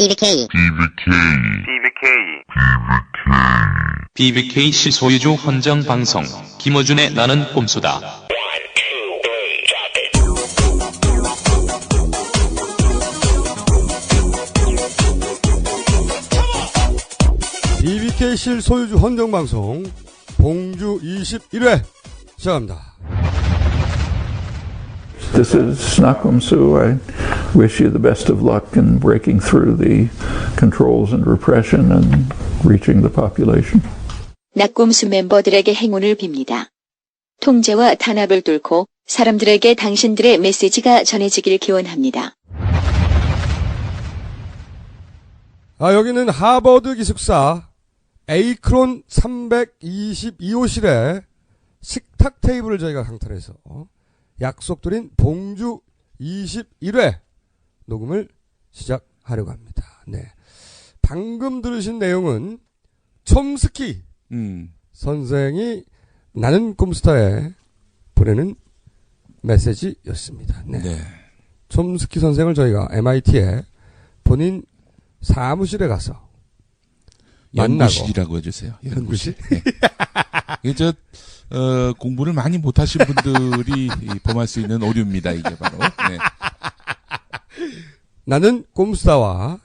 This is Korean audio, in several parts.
BBK BBK 실소유주 헌정방송 김어준의 나는 꼼수다. BBK 실소유주 헌정방송 봉주 21회 시작합니다. This is Nakumsu. I wish you the best of luck in breaking through the controls and repression and reaching the population. 낙곰수 멤버들에게 행운을 빕니다. 통제와 탄압을 뚫고 사람들에게 당신들의 메시지가 전해지길 기원합니다. 여기는 하버드 기숙사 에이크론 322호실에 식탁 테이블을 저희가 강탈해서 약속드린 봉주 21회 녹음을 시작하려고 합니다. 네. 방금 들으신 내용은 촘스키 선생이 나는 꼼수다에 보내는 메시지였습니다. 네. 촘스키 선생을 저희가 MIT에 본인 사무실에 가서 연구실이라고 해주세요. 연구실. 네. 이게 공부를 많이 못하신 분들이 범할 수 있는 오류입니다. 이게 바로. 네. 나는 꼼수다와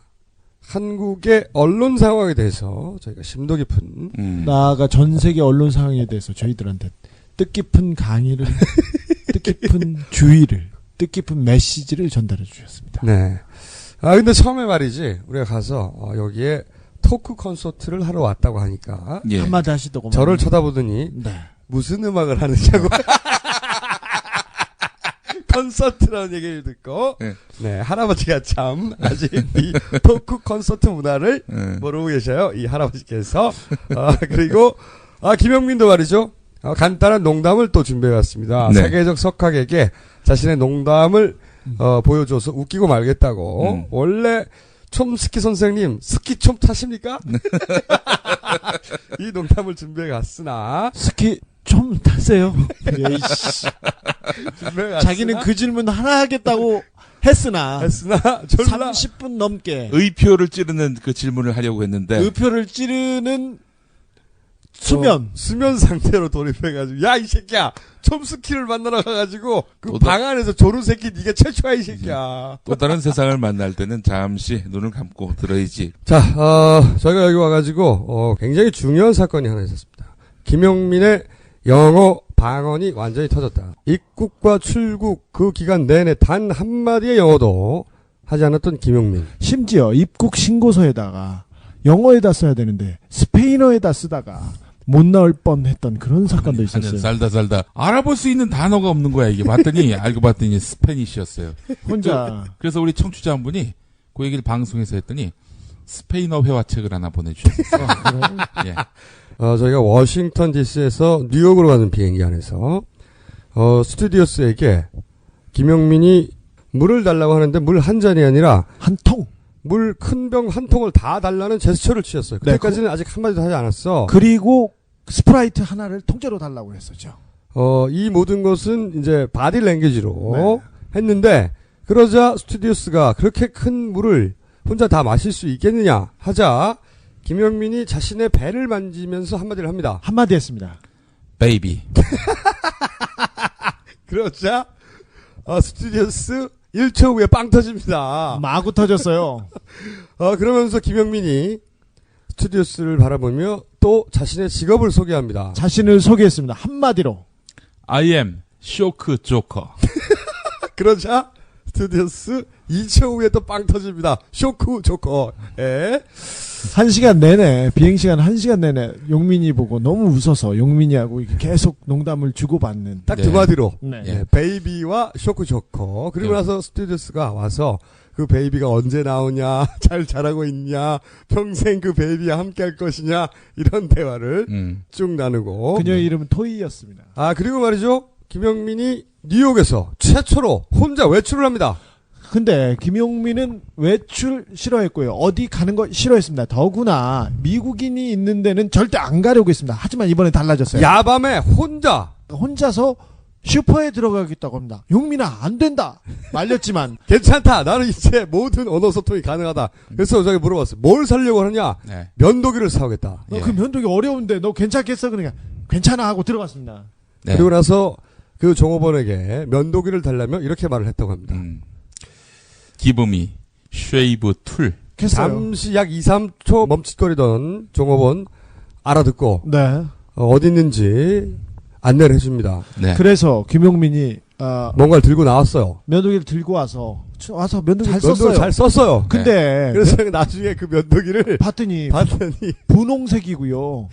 한국의 언론 상황에 대해서 저희가 심도 깊은 나아가 전 세계 언론 상황에 대해서 저희들한테 뜻깊은 강의를 뜻깊은 주의를 뜻깊은 메시지를 전달해 주셨습니다. 네. 근데 처음에 말이지 우리가 가서 여기에 토크 콘서트를 하러 왔다고 하니까 예. 한마디 하시더구만. 저를 쳐다보더니 무슨 음악을 하느냐고 콘서트라는 얘기를 듣고 네, 할아버지가 참 아직 이 토크 콘서트 문화를 모르고 계셔요. 이 할아버지께서 그리고 김영민도 말이죠. 간단한 농담을 또 준비해왔습니다. 네. 세계적 석학에게 자신의 농담을 보여줘서 웃기고 말겠다고. 원래 촘스키 선생님 스키 좀 타십니까? 이 농담을 준비해 갔으나 스키 좀 타세요. 자기는 그 질문 하나 하겠다고 했으나 졸라 30분 넘게 의표를 찌르는 그 질문을 하려고 했는데 의표를 찌르는 수면 상태로 돌입해가지고 야 이 새끼야 촘스키를 만나러 가가지고 그 방 안에서 조른 새끼 네가 최초야 이 새끼야. 또 다른 세상을 만날 때는 잠시 눈을 감고 들어야지. 자, 저희가 여기 와가지고 굉장히 중요한 사건이 하나 있었습니다. 김용민의 영어 방언이 완전히 터졌다. 입국과 출국 그 기간 내내 단 한마디의 영어도 하지 않았던 김용민. 심지어 입국 신고서에다가 영어에다 써야 되는데 스페인어에다 쓰다가 못 나올 뻔했던 그런 사건도 있었어요. 살다 알아볼 수 있는 단어가 없는 거야 이게. 봤더니 알고 봤더니 스페니쉬였어요. 혼자. 그래서 우리 청취자 한 분이 그 얘기를 방송에서 했더니 스페인어 회화책을 하나 보내주셨어요. 예. 저희가 워싱턴 DC에서 뉴욕으로 가는 비행기 안에서 스튜디오스에게 김용민이 물을 달라고 하는데 물 한 잔이 아니라 한 통. 물 큰 병 한 통을 다 달라는 제스처를 취했어요. 그때까지는 아직 한마디도 하지 않았어. 그리고 스프라이트 하나를 통째로 달라고 했었죠. 이 모든 것은 이제 바디 랭귀지로 했는데 그러자 스튜디오스가 그렇게 큰 물을 혼자 다 마실 수 있겠느냐 하자 김영민이 자신의 배를 만지면서 한마디를 합니다. 한마디 했습니다. 베이비. 그러자 스튜디오스 1초 후에 빵 터집니다. 마구 터졌어요. 그러면서 김영민이 스튜디오스를 바라보며 또 자신의 직업을 소개합니다. 자신을 소개했습니다. 한마디로. I am 쇼크 조커. 그러자 스튜디오스 2초 후에 또 빵 터집니다. 쇼크 조커. 예. 1시간 내내, 비행시간 1시간 내내 용민이 보고 너무 웃어서 용민이하고 계속 농담을 주고받는. 딱 두 마디로. 네. 예, 베이비와 쇼크 조커. 그리고 나서 스튜디오스가 와서 그 베이비가 언제 나오냐, 잘 자라고 있냐, 평생 그 베이비와 함께 할 것이냐, 이런 대화를 쭉 나누고. 그녀의 이름은 토이였습니다. 그리고 말이죠. 김영민이 뉴욕에서 최초로 혼자 외출을 합니다. 근데 김용민은 외출 싫어했고요. 어디 가는 거 싫어했습니다. 더구나 미국인이 있는 데는 절대 안 가려고 했습니다. 하지만 이번에 달라졌어요. 야밤에 혼자서 슈퍼에 들어가겠다고 합니다. 용민아 안 된다 말렸지만 괜찮다. 나는 이제 모든 언어 소통이 가능하다. 그래서 저기 물어봤어요. 뭘 사려고 하느냐? 네. 면도기를 사오겠다. 너 그 면도기 어려운데 너 괜찮겠어? 그러니까 괜찮아 하고 들어갔습니다. 네. 그리고 나서 그 종업원에게 면도기를 달라며 이렇게 말을 했다고 합니다. Give me shave tool. 했어요. 잠시 약 2, 3초 멈칫거리던 종업원 알아듣고 네. 어디 있는지 안내를 해줍니다. 네. 그래서 김용민이 뭔가를 들고 나왔어요. 면도기를 들고 와서 면도기 잘 면도기를 썼어요. 잘 썼어요. 근데 그래서 나중에 그 면도기를 봤더니 봤더니 분홍색이고요.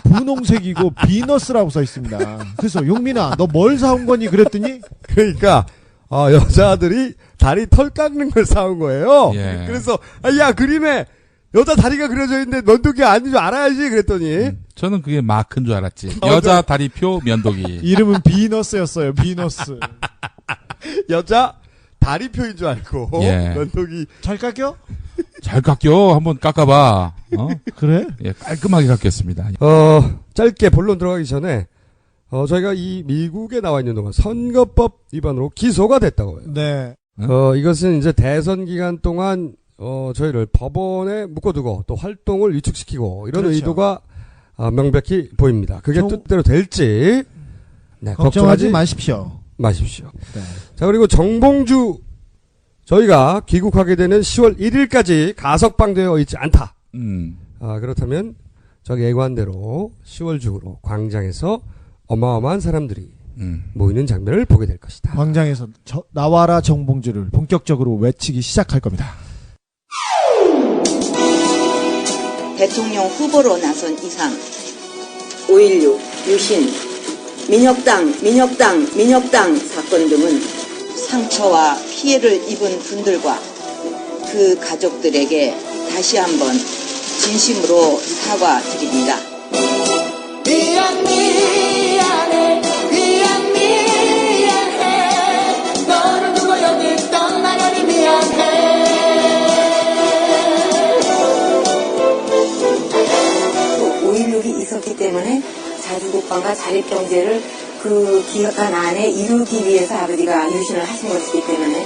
분홍색이고 비너스라고 써 있습니다. 그래서 용민아 너 뭘 사온 거니 그랬더니 그러니까 여자들이 다리 털 깎는 걸 사온 거예요. 예. 그래서 야 그림에 여자 다리가 그려져 있는데 면도기 아닌 줄 알아야지 그랬더니 저는 그게 마크인 줄 알았지. 여자 다리표 면도기. 이름은 비너스였어요. 비너스. 여자 다리표인 줄 알고 예. 면도기 잘 깎여? 잘 깎여. 한번 깎아봐. 그래? 예, 깔끔하게 깎였습니다. 짧게 본론 들어가기 전에 저희가 이 미국에 나와 있는 동안 선거법 위반으로 기소가 됐다고 해요. 네. 이것은 이제 대선 기간 동안 저희를 법원에 묶어두고 또 활동을 위축시키고 이런 그렇죠. 의도가 명백히 보입니다. 그게 뜻대로 될지 네, 걱정하지 마십시오. 마십시오. 네. 자, 그리고 정봉주 저희가 귀국하게 되는 10월 1일까지 가석방되어 있지 않다. 그렇다면 저기 예고한대로 10월 중으로 광장에서 어마어마한 사람들이 모이는 장면을 보게 될 것이다. 광장에서 나와라 정봉주를 본격적으로 외치기 시작할 겁니다. 대통령 후보로 나선 이상 5.16 유신 민혁당 사건 등은 상처와 피해를 입은 분들과 그 가족들에게 다시 한번 진심으로 사과드립니다. 미안해 너를 두고 여기 떠나려니 미안해 5.16이 있었기 때문에 자주국방과 자립경제를 그 기간 안에 이루기 위해서 아버지가 유신을 하신 것이기 때문에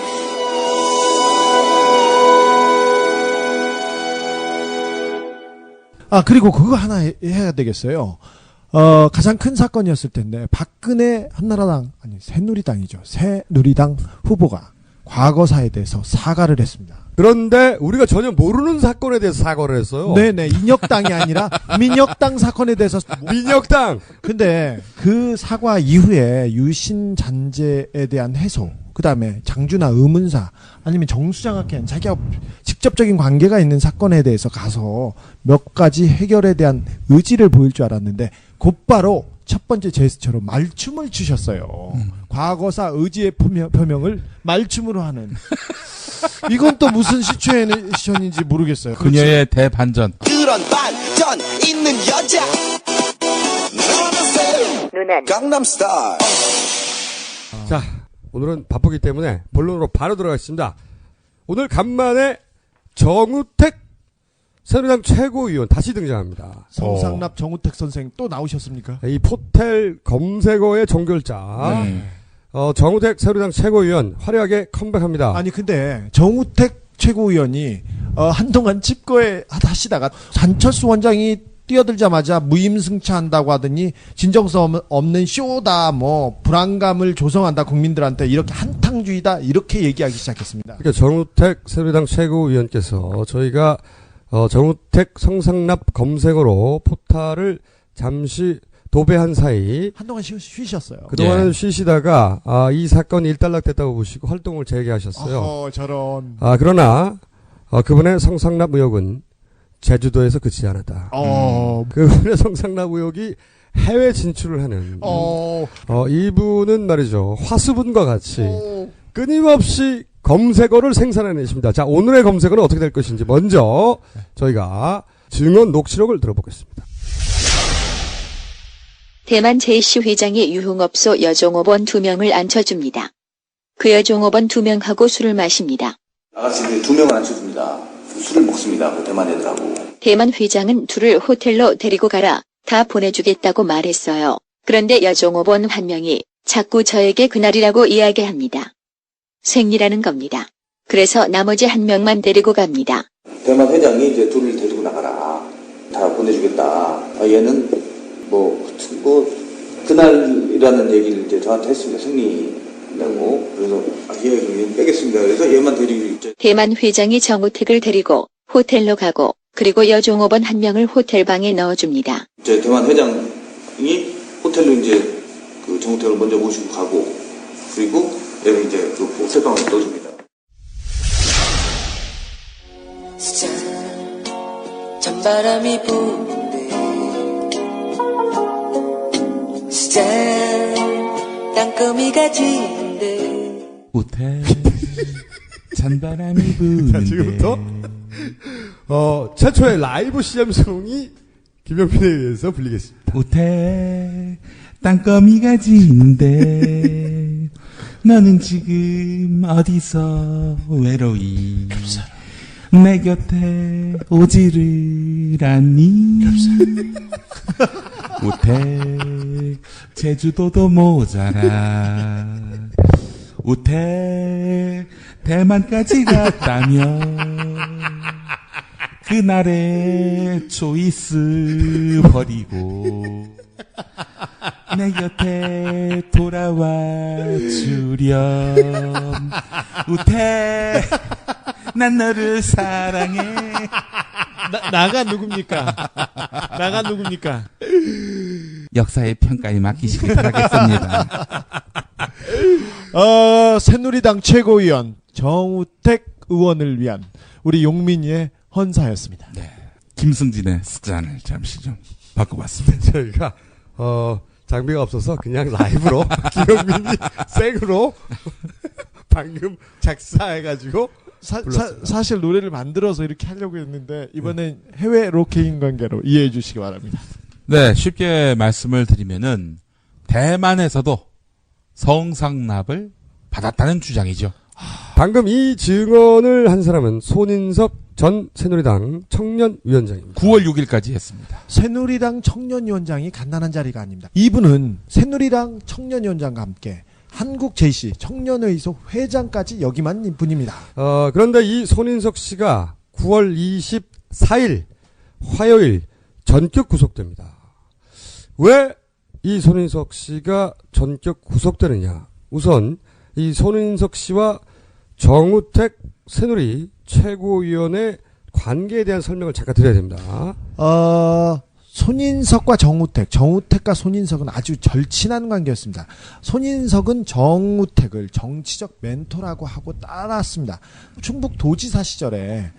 그리고 그거 하나 해야 되겠어요. 가장 큰 사건이었을 텐데 박근혜 새누리당 후보가 과거사에 대해서 사과를 했습니다. 그런데 우리가 전혀 모르는 사건에 대해서 사과를 했어요. 네네. 인혁당이 아니라 민혁당 사건에 대해서. 민혁당! 근데 그 사과 이후에 유신 잔재에 대한 해소, 그 다음에 장주나 의문사, 아니면 정수장학회는 자기가 직접적인 관계가 있는 사건에 대해서 가서 몇 가지 해결에 대한 의지를 보일 줄 알았는데 곧바로 첫 번째 제스처로 말춤을 추셨어요. 과거사 의지의 표명을 말춤으로 하는. 이건 또 무슨 시츄에이션인지 모르겠어요. 그녀의 대반전. 그런 반전 있는 여자 누난 강남스타일. 자, 오늘은 바쁘기 때문에 본론으로 바로 들어가겠습니다. 오늘 간만에 정우택 새누리당 최고위원 다시 등장합니다. 성상납 정우택 선생 또 나오셨습니까? 이 포털 검색어의 종결자 정우택 새누리당 최고위원 화려하게 컴백합니다. 아니 근데 정우택 최고위원이 한동안 집거에 하시다가 한철수 원장이 뛰어들자마자 무임승차한다고 하더니 진정성 없는 쇼다, 불안감을 조성한다 국민들한테, 이렇게 한탕주의다 이렇게 얘기하기 시작했습니다. 그러니까 정우택 새누리당 최고위원께서 저희가 정우택 성상납 검색어로 포탈을 잠시 도배한 사이 한동안 쉬셨어요. 그동안은 쉬시다가 이 사건이 일단락됐다고 보시고 활동을 재개하셨어요. 저런. 그러나 그분의 성상납 의혹은 제주도에서 그치지 않았다. 그분의 성상납 의혹이 해외 진출을 하는 이분은 말이죠, 화수분과 같이 끊임없이 검색어를 생산해내십니다. 자, 오늘의 검색어는 어떻게 될 것인지 먼저 저희가 증언 녹취록을 들어보겠습니다. 대만 JC 회장이 유흥업소 여종업원 2명을 앉혀줍니다. 그 여종업원 2명하고 술을 마십니다. 아가씨 2명을 앉혀줍니다. 술을 먹습니다. 그 대만 애들하고. 대만 회장은 둘을 호텔로 데리고 가라, 다 보내주겠다고 말했어요. 그런데 여종업원 한 명이 자꾸 저에게 그날이라고 이야기합니다. 생리라는 겁니다. 그래서 나머지 한 명만 데리고 갑니다. 대만 회장이 이제 둘을 데리고 나가라. 다 보내주겠다. 얘는 그날이라는 얘기를 이제 저한테 했습니다. 승리라고. 그래서 얘 빼겠습니다. 그래서 얘만 데리고 있죠. 대만 회장이 정우택을 데리고 호텔로 가고 그리고 여종업원 한 명을 호텔방에 넣어줍니다. 이제 대만 회장이 호텔로 이제 그 정우택을 먼저 모시고 가고 그리고 얘를 이제 그 호텔방에 넣어줍니다. 찬바람이 부는데 땅거미가 쥐는데 호텔 찬바람이 부는데. 자, 지금부터 최초의 라이브 CM송이 김영민에 의해서 불리겠습니다. 호텔 땅거미가 짖는데 너는 지금 어디서 외로이 내 곁에 오지를 않니? 호텔 제주도도 모자라 호텔 대만까지 갔다면 그날의 초이스 버리고 내 곁에 돌아와 주렴 우태 난 너를 사랑해. 나가 누굽니까? 나가 누굽니까? 역사의 평가에 맡기시길 바라겠습니다. 새누리당 최고위원 정우택 의원을 위한 우리 용민이의 헌사였습니다. 네. 김승진의 습관을 잠시 좀 바꿔봤습니다. 저희가 장비가 없어서 그냥 라이브로 김영민이 생으로 방금 작사해가지고 사실 노래를 만들어서 이렇게 하려고 했는데 이번엔 해외 로케인 관계로 이해해 주시기 바랍니다. 네, 쉽게 말씀을 드리면은 대만에서도 성상납을 받았다는 주장이죠. 방금 이 증언을 한 사람은 손인석 전 새누리당 청년위원장입니다. 9월 6일까지 했습니다. 새누리당 청년위원장이 간단한 자리가 아닙니다. 이분은 새누리당 청년위원장과 함께 한국 JC 청년회의소 회장까지 역임한 분입니다. 그런데 이 손인석 씨가 9월 24일 화요일 전격 구속됩니다. 왜 이 손인석 씨가 전격 구속되느냐? 우선 이 손인석 씨와 정우택 새누리 최고위원의 관계에 대한 설명을 잠깐 드려야 됩니다. 손인석과 정우택과 손인석은 아주 절친한 관계였습니다. 손인석은 정우택을 정치적 멘토라고 하고 따랐습니다. 충북 도지사 시절에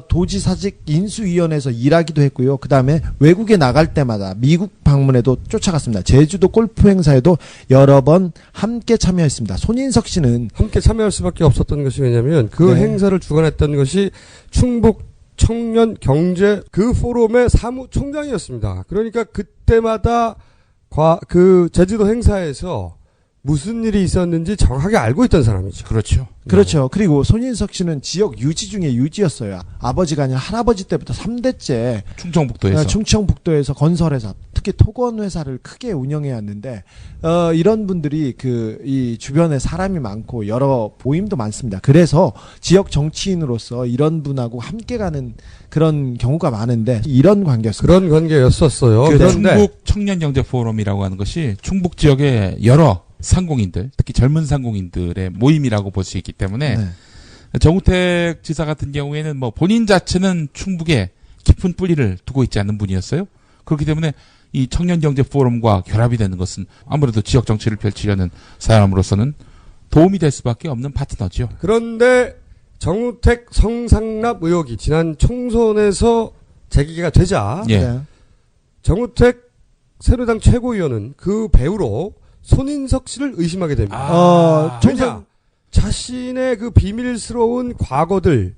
도지사직 인수위원회에서 일하기도 했고요. 그 다음에 외국에 나갈 때마다 미국 방문에도 쫓아갔습니다. 제주도 골프 행사에도 여러 번 함께 참여했습니다. 손인석 씨는 함께 참여할 수밖에 없었던 것이 왜냐하면 그 행사를 주관했던 것이 충북 청년 경제 그 포럼의 사무총장이었습니다. 그러니까 그때마다 그 제주도 행사에서 무슨 일이 있었는지 정확하게 알고 있던 사람이죠. 그렇죠. 그렇죠. 그리고 손인석 씨는 지역 유지 중에 유지였어요. 아버지가 아니라 할아버지 때부터 3대째 충청북도에서 건설회사, 특히 토건회사를 크게 운영해 왔는데 이런 분들이 이 주변에 사람이 많고 여러 보임도 많습니다. 그래서 지역 정치인으로서 이런 분하고 함께 가는 그런 경우가 많은데 이런 관계였습니다. 그런 관계였었어요. 그런데 충북 청년경제포럼이라고 하는 것이 충북 지역의 여러 상공인들, 특히 젊은 상공인들의 모임이라고 볼 수 있기 때문에 정우택 지사 같은 경우에는 본인 자체는 충북에 깊은 뿌리를 두고 있지 않는 분이었어요. 그렇기 때문에 이 청년경제포럼과 결합이 되는 것은 아무래도 지역 정치를 펼치려는 사람으로서는 도움이 될 수밖에 없는 파트너죠. 그런데 정우택 성상납 의혹이 지난 총선에서 제기가 되자 정우택 새누리당 최고위원은 그 배우로 손인석 씨를 의심하게 됩니다. 왜냐? 자신의 그 비밀스러운 과거들을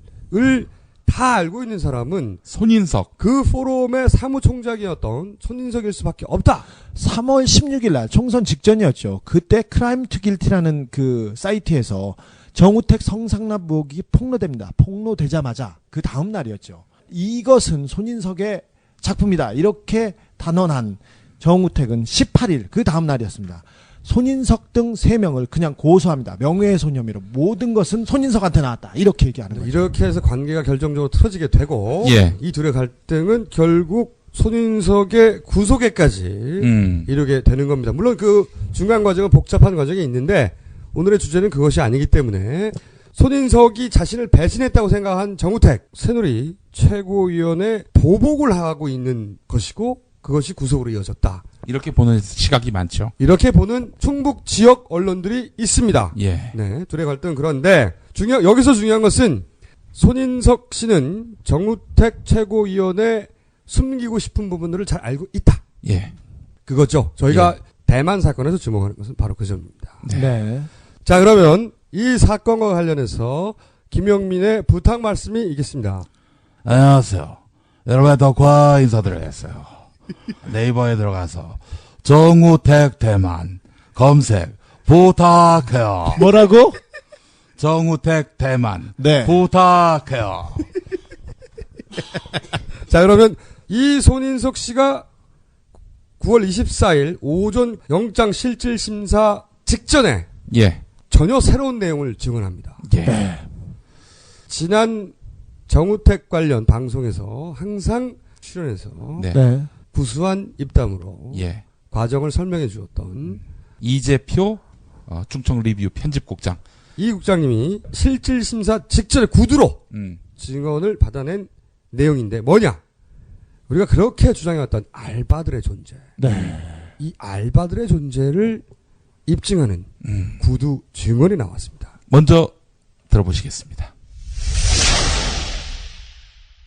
다 알고 있는 사람은 손인석, 그 포럼의 사무총장이었던 손인석일 수밖에 없다. 3월 16일 날 총선 직전이었죠. 그때 크라임 투 길티라는 그 사이트에서 정우택 성상납 의혹이 폭로됩니다. 폭로되자마자 그 다음 날이었죠. 이것은 손인석의 작품이다. 이렇게 단언한 정우택은 18일 그 다음 날이었습니다. 손인석 등 3명을 그냥 고소합니다. 명예훼손 혐의로 모든 것은 손인석한테 나왔다. 이렇게 얘기하는 거죠. 이렇게 해서 관계가 결정적으로 틀어지게 되고 예. 이 둘의 갈등은 결국 손인석의 구속에까지 이르게 되는 겁니다. 물론 그 중간 과정은 복잡한 과정이 있는데 오늘의 주제는 그것이 아니기 때문에 손인석이 자신을 배신했다고 생각한 정우택 새누리 최고위원회 보복을 하고 있는 것이고 그것이 구속으로 이어졌다. 이렇게 보는 시각이 많죠. 이렇게 보는 충북 지역 언론들이 있습니다. 예. 네, 둘의 갈등은 그런데 여기서 중요한 것은 손인석 씨는 정우택 최고위원회 숨기고 싶은 부분들을 잘 알고 있다. 예. 그거죠. 저희가 예. 대만 사건에서 주목하는 것은 바로 그 점입니다. 네. 자, 그러면 이 사건과 관련해서 김영민의 부탁 말씀이 있겠습니다. 안녕하세요. 여러분의 덕화 인사드리겠어요. 네이버에 들어가서 정우택 대만 검색 부탁해요. 뭐라고? 정우택 대만 네. 부탁해요. 자, 그러면 이 손인석 씨가 9월 24일 오전 영장 실질 심사 직전에 예. 전혀 새로운 내용을 증언합니다. 예. 네. 지난 정우택 관련 방송에서 항상 출연해서 네. 네. 구수한 입담으로 예. 과정을 설명해 주었던 이재표 충청 리뷰 편집국장. 이 국장님이 실질 심사 직전에 구두로 증언을 받아낸 내용인데 뭐냐? 우리가 그렇게 주장해왔던 알바들의 존재. 네. 이 알바들의 존재를 입증하는 구두 증언이 나왔습니다. 먼저 들어보시겠습니다.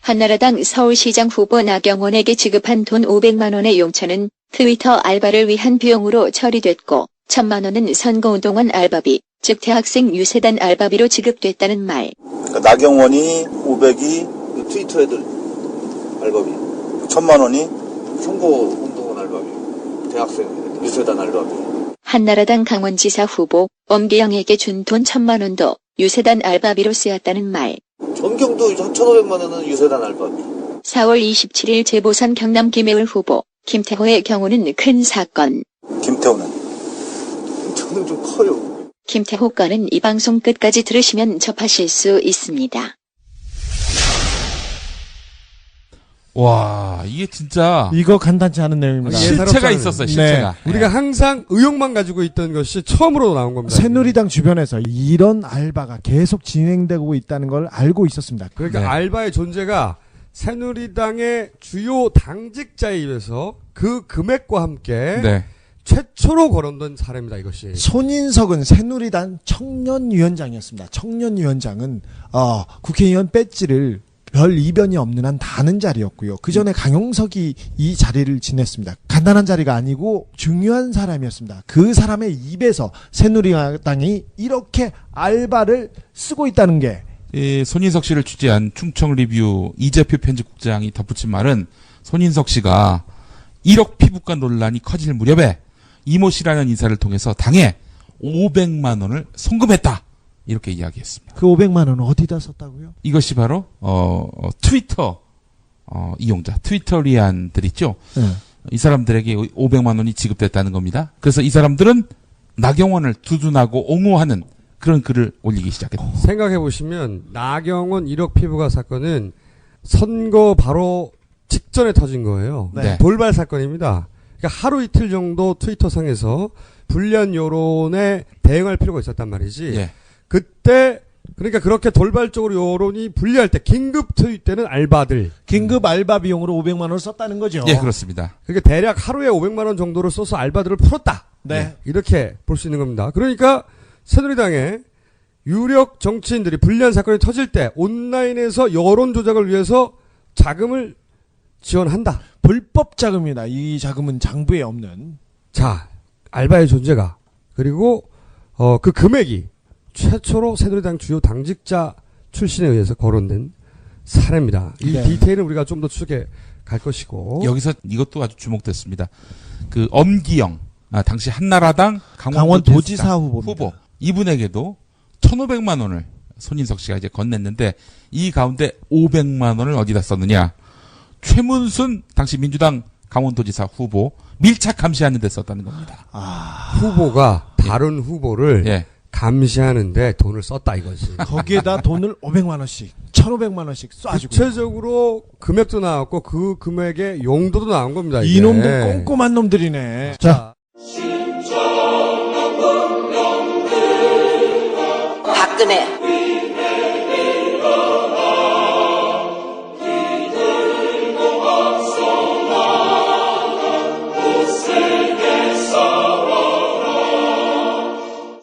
한나라당 서울시장 후보 나경원에게 지급한 돈 500만 원의 용처는 트위터 알바를 위한 비용으로 처리됐고 1,000만 원은 선거운동원 알바비, 즉 대학생 유세단 알바비로 지급됐다는 말. 그러니까 나경원이 500이 트위터 애들 알바비, 1,000만 원이 선거운동원 알바비, 대학생 유세단 알바비. 한나라당 강원지사 후보 엄기영에게 준 돈 1,000만 원도 유세단 알바비로 쓰였다는 말. 전경도 1,500만 원은 유세단 알바비. 4월 27일 재보선 경남 김해을 후보 김태호의 경우는 큰 사건. 김태호는 좀 커요. 김태호 건은 이 방송 끝까지 들으시면 접하실 수 있습니다. 와, 이게 진짜 이거 간단치 않은 내용입니다. 실체가 있었어요. 실체가. 네. 우리가 항상 의혹만 가지고 있던 것이 처음으로 나온 겁니다. 새누리당 주변에서 이런 알바가 계속 진행되고 있다는 걸 알고 있었습니다. 그러니까 네. 알바의 존재가 새누리당의 주요 당직자에 입에서 그 금액과 함께 네. 최초로 거론된 사례입니다. 이것이. 손인석은 새누리당 청년위원장이었습니다. 청년위원장은 국회의원 배지를 별 이변이 없는 한 다는 자리였고요. 그 전에 강용석이 이 자리를 지냈습니다. 간단한 자리가 아니고 중요한 사람이었습니다. 그 사람의 입에서 새누리당이 이렇게 알바를 쓰고 있다는 게 이 손인석 씨를 취재한 충청 리뷰 이재표 편집국장이 덧붙인 말은 손인석 씨가 1억 피부과 논란이 커질 무렵에 이모 씨라는 인사를 통해서 당에 500만 원을 송금했다. 이렇게 이야기했습니다. 그 500만 원은 어디다 썼다고요? 이것이 바로 트위터 이용자 트위터리안들 있죠. 네. 이 사람들에게 500만 원이 지급됐다는 겁니다. 그래서 이 사람들은 나경원을 두둔하고 옹호하는 그런 글을 올리기 시작했습니다. 생각해 보시면 나경원 1억 피부과 사건은 선거 바로 직전에 터진 거예요. 네. 돌발 사건입니다. 그러니까 하루 이틀 정도 트위터상에서 불리한 여론에 대응할 필요가 있었단 말이지. 예. 그때 그러니까 그렇게 돌발적으로 여론이 불리할 때 긴급 투입되는 알바들. 긴급 알바 비용으로 500만 원을 썼다는 거죠. 예, 그렇습니다. 그러니까 대략 하루에 500만 원 정도를 써서 알바들을 풀었다. 네. 이렇게 볼 수 있는 겁니다. 그러니까 새누리당의 유력 정치인들이 불리한 사건이 터질 때 온라인에서 여론 조작을 위해서 자금을 지원한다. 불법 자금이다. 이 자금은 장부에 없는. 자, 알바의 존재가 그리고 그 금액이 최초로 새누리당 주요 당직자 출신에 의해서 거론된 사례입니다. 이 네. 디테일은 우리가 좀 더 추적해 갈 것이고. 여기서 이것도 아주 주목됐습니다. 그 엄기영, 당시 한나라당 강원도지사 후보입니다. 이분에게도 1,500만 원을 손인석 씨가 이제 건넸는데 이 가운데 500만 원을 어디다 썼느냐? 최문순 당시 민주당 강원도지사 후보 밀착 감시하는 데 썼다는 겁니다. 후보가 다른 후보를 예. 감시하는데 돈을 썼다 이거지. 거기에다 돈을 500만 원씩, 1,500만 원씩 쏴주고. 구체적으로 금액도 나왔고 그 금액의 용도도 나온 겁니다. 이게. 이놈들 꼼꼼한 놈들이네. 자, 박근혜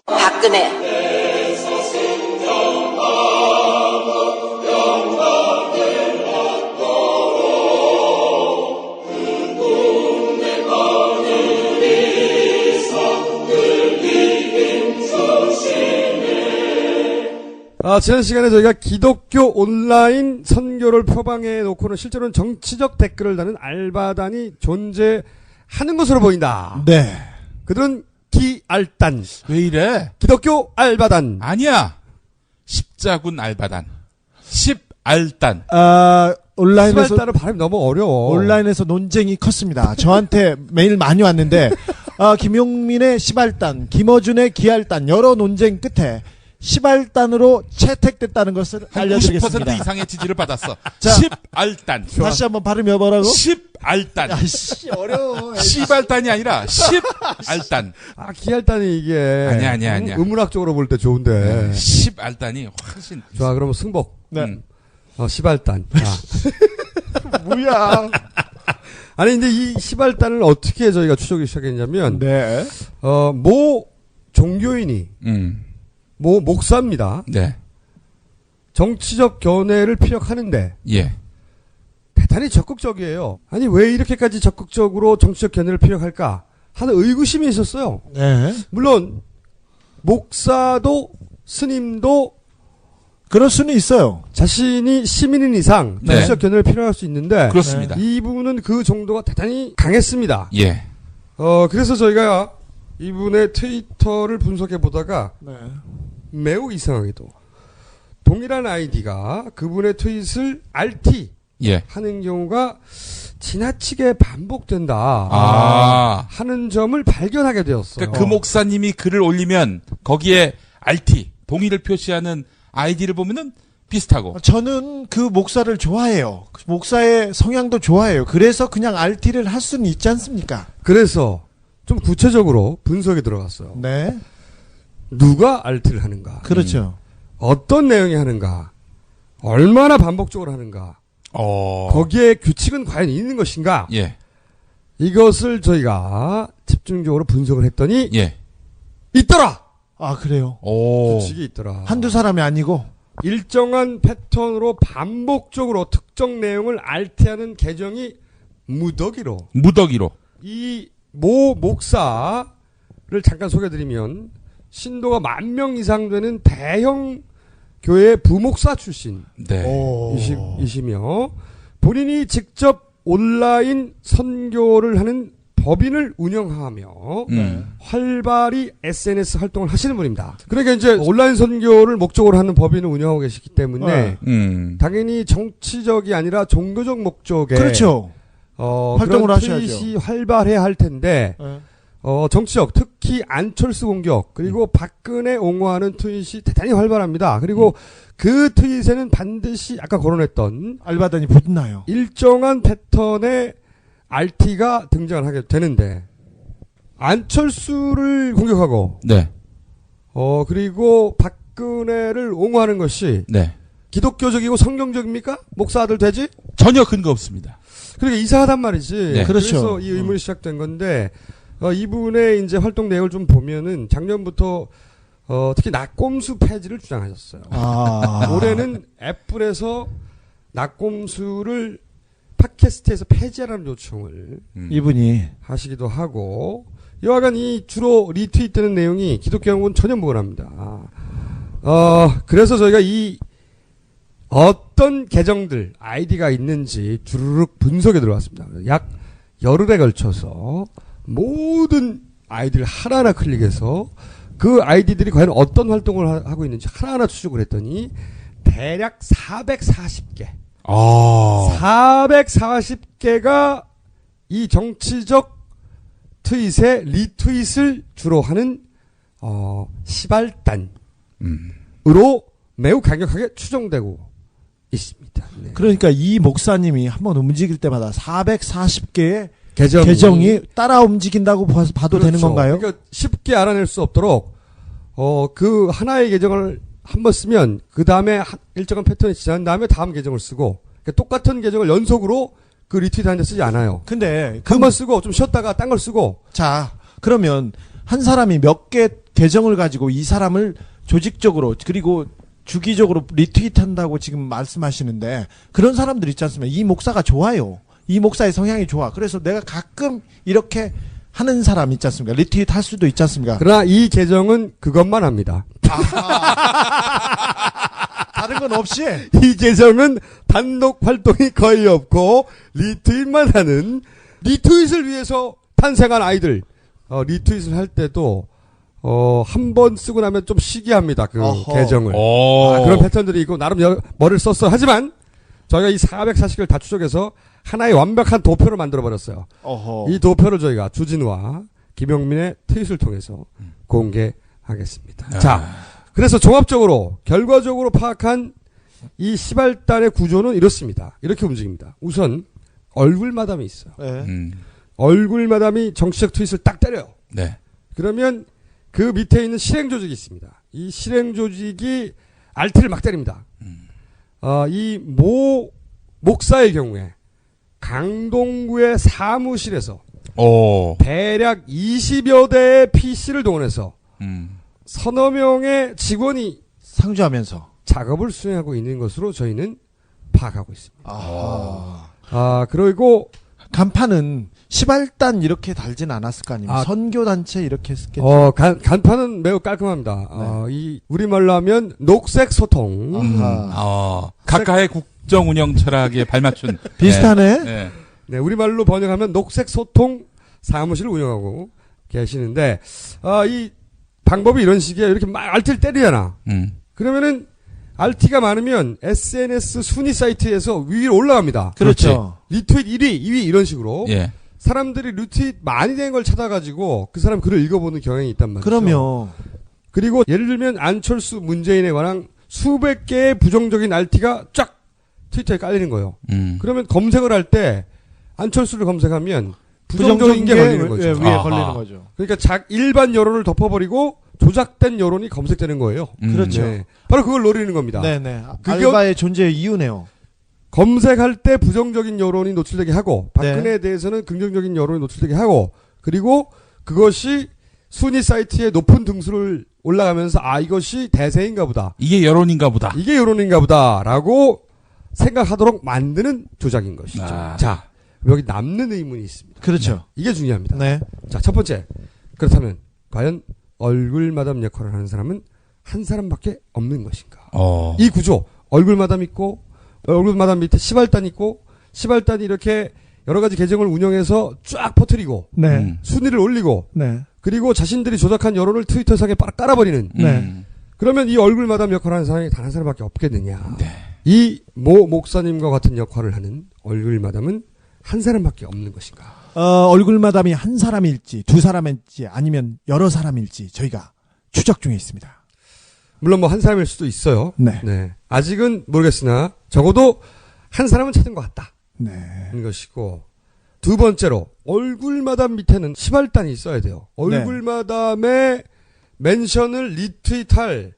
박근혜 지난 시간에 저희가 기독교 온라인 선교를 표방해 놓고는 실제로는 정치적 댓글을 다는 알바단이 존재하는 것으로 보인다. 네. 그들은 기알단. 왜 이래? 기독교 알바단. 아니야. 십자군 알바단. 십알단. 온라인에서 시발단은 발음이 너무 어려워. 온라인에서 논쟁이 컸습니다. 저한테 메일 많이 왔는데 김용민의 시발단, 김어준의 기알단 여러 논쟁 끝에 시발단으로 채택됐다는 것을 알려드리겠습니다. 90% 이상의 지지를 받았어. 자, 십알단. 다시 한번 발음해 보라고. 십알단. 아씨 어려워. 시발단이 아니라 십알단. 기알단이 이게 아니야. 음문학적으로 볼 때 좋은데. 십알단이 훨씬. 좋아, 그러면 승복. 네. 시발단. 뭐야? 아니 근데 이 시발단을 어떻게 저희가 추적이 시작했냐면, 네. 모 종교인이. 모 목사입니다. 네. 정치적 견해를 피력하는데 예. 대단히 적극적이에요. 아니 왜 이렇게까지 적극적으로 정치적 견해를 피력할까 하는 의구심이 있었어요. 네. 물론 목사도 스님도 그럴 수는 있어요. 자신이 시민인 이상 네. 정치적 견해를 필요할 수 있는데 그렇습니다. 이분은 그 정도가 대단히 강했습니다. 예. 그래서 저희가 이분의 트위터를 분석해 보다가 네. 매우 이상하게도 동일한 아이디가 그분의 트윗을 RT 예. 하는 경우가 지나치게 반복된다 하는 점을 발견하게 되었어요. 그러니까 그 목사님이 글을 올리면 거기에 RT 동의를 표시하는 아이디를 보면은 비슷하고. 저는 그 목사를 좋아해요. 그 목사의 성향도 좋아해요. 그래서 그냥 RT를 할 수는 있지 않습니까? 그래서 좀 구체적으로 분석에 들어갔어요. 네. 누가 RT를 하는가? 그렇죠. 어떤 내용이 하는가? 얼마나 반복적으로 하는가? 거기에 규칙은 과연 있는 것인가? 예. 이것을 저희가 집중적으로 분석을 했더니 예. 있더라. 아, 그래요? 규칙이 있더라. 한두 사람이 아니고 일정한 패턴으로 반복적으로 특정 내용을 RT하는 계정이 무더기로 이 모 목사를 잠깐 소개해드리면 신도가 10,000명 이상 되는 대형 교회 부목사 출신 이시며 본인이 직접 온라인 선교를 하는 법인을 운영하며 활발히 SNS 활동을 하시는 분입니다. 그러니까 이제 온라인 선교를 목적으로 하는 법인을 운영하고 계시기 때문에 당연히 정치적이 아니라 종교적 목적에 그렇죠. 활동을 하셔야죠. 트윗이 활발해야 할 텐데 정치적 특히 안철수 공격 그리고 박근혜 옹호하는 트윗이 대단히 활발합니다. 그리고 그 트윗에는 반드시 아까 거론했던 알바단이 붙나요. 일정한 패턴의 RT가 등장을 하게 되는데 안철수를 공격하고 네. 그리고 박근혜를 옹호하는 것이 네. 기독교적이고 성경적입니까? 목사들 되지? 전혀 근거 없습니다. 그러니까 이상하단 말이지. 네. 그래서 그렇죠. 이 의문이 시작된 건데 이분의 이제 활동 내용을 좀 보면은 작년부터 특히 낙곰수 폐지를 주장하셨어요. 올해는 애플에서 낙곰수를 팟캐스트에서 폐지하라는 요청을 이분이 하시기도 하고 여하간 이 주로 리트윗되는 내용이 기독교하고는 전혀 무관합니다. 그래서 저희가 이 어떤 계정들 아이디가 있는지 주르륵 분석에 들어갔습니다. 약 열흘에 걸쳐서 모든 아이디를 하나하나 클릭해서 그 아이디들이 과연 어떤 활동을 하고 있는지 하나하나 추적을 했더니 대략 440개. 440개가 이 정치적 트윗의 리트윗을 주로 하는 시발단으로 매우 강력하게 추정되고 있습니다. 네. 그러니까 이 목사님이 한번 움직일 때마다 440개의 계정이 계정이 따라 움직인다고 봐도 그렇죠. 되는 건가요? 그러니까 쉽게 알아낼 수 없도록 그 하나의 계정을 한번 쓰면 그 다음에 일정한 패턴이 지난 다음에 다음 계정을 쓰고 그러니까 똑같은 계정을 연속으로 그 리트윗하는데 쓰지 않아요. 근데 한 번 쓰고 좀 쉬었다가 딴 걸 쓰고. 자, 그러면 한 사람이 몇 개 계정을 가지고 이 사람을 조직적으로 그리고 주기적으로 리트윗한다고 지금 말씀하시는데 그런 사람들 있지 않습니까? 이 목사가 좋아요. 이 목사의 성향이 좋아. 그래서 내가 가끔 이렇게 하는 사람 있지 않습니까? 리트윗 할 수도 있지 않습니까? 그러나 이 계정은 그것만 합니다. 다른 건 없이 이 계정은 단독 활동이 거의 없고 리트윗만 하는 리트윗을 위해서 탄생한 아이들 리트윗을 할 때도 한 번 쓰고 나면 좀 시기합니다. 그 계정을. 그런 패턴들이 있고 나름 머리를 썼어요. 하지만 저희가 이 440개를 다 추적해서 하나의 완벽한 도표를 만들어버렸어요. 이 도표를 저희가 주진우와 김영민의 트윗을 통해서 공개하겠습니다. 자, 그래서 종합적으로 결과적으로 파악한 이 시발단의 구조는 이렇습니다. 이렇게 움직입니다. 우선 얼굴 마담이 있어요. 얼굴 마담이 정치적 트윗을 딱 때려요. 네. 그러면 그 밑에 있는 실행 조직이 있습니다. 이 실행 조직이 알티를 막 때립니다. 이 목사의 경우에 강동구의 사무실에서 대략 20여 대의 PC를 동원해서 서너 명의 직원이 상주하면서 작업을 수행하고 있는 것으로 저희는 파악하고 있습니다. 그리고 간판은 시발단 이렇게 달진 않았을 거 아닙니까? 선교단체 이렇게 했겠죠. 간판은 매우 깔끔합니다. 이 우리말로 하면 녹색 소통. 각하의 국정 운영 철학에 발맞춘 비슷하네. 네, 우리말로 번역하면 녹색 소통 사무실을 운영하고 계시는데 이 방법이 이런 식이에요. 이렇게 막 RT를 때리잖아. 그러면은 RT가 많으면 SNS 순위 사이트에서 위로 올라갑니다. 그렇죠. 리트윗 1위, 2위 이런 식으로. 예. 사람들이 리트윗 많이 된 걸 찾아가지고 그 사람 글을 읽어보는 경향이 있단 말이죠. 그럼요. 그리고 예를 들면 안철수 문재인에 관한 수백 개의 부정적인 RT가 쫙 트위터에 깔리는 거예요. 그러면 검색을 할 때 안철수를 검색하면 부정적인 게 걸리는 거죠. 위에 걸리는 거죠. 그러니까 일반 여론을 덮어버리고 조작된 여론이 검색되는 거예요. 그렇죠. 네. 바로 그걸 노리는 겁니다. 네네. 알바의 존재의 이유네요. 검색할 때 부정적인 여론이 노출되게 하고 박근혜에 대해서는 긍정적인 여론이 노출되게 하고 그리고 그것이 순위 사이트에 높은 등수를 올라가면서 이것이 대세인가 보다. 이게 여론인가 보다. 이게 여론인가 보다라고 생각하도록 만드는 조작인 것이죠. 자, 여기 남는 의문이 있습니다. 그렇죠. 네. 이게 중요합니다. 네. 자, 첫 번째. 그렇다면 과연 얼굴 마담 역할을 하는 사람은 한 사람밖에 없는 것인가? 이 구조. 얼굴 마담 있고 얼굴 마담 밑에 시발단 있고 시발단이 이렇게 여러 가지 계정을 운영해서 쫙 퍼뜨리고 순위를 올리고 그리고 자신들이 조작한 여론을 트위터상에 깔아버리는 그러면 이 얼굴 마담 역할을 하는 사람이 단 한 사람밖에 없겠느냐. 이 목사님과 같은 역할을 하는 얼굴 마담은 한 사람밖에 없는 것인가. 얼굴 마담이 한 사람일지 두 사람일지 아니면 여러 사람일지 저희가 추적 중에 있습니다. 물론 뭐 한 사람일 수도 있어요. 네. 아직은 모르겠으나 적어도 한 사람은 찾은 것 같다. 는 것이고 두 번째로 얼굴 마담 밑에는 시발단이 있어야 돼요. 얼굴 마담의 멘션을 리트윗할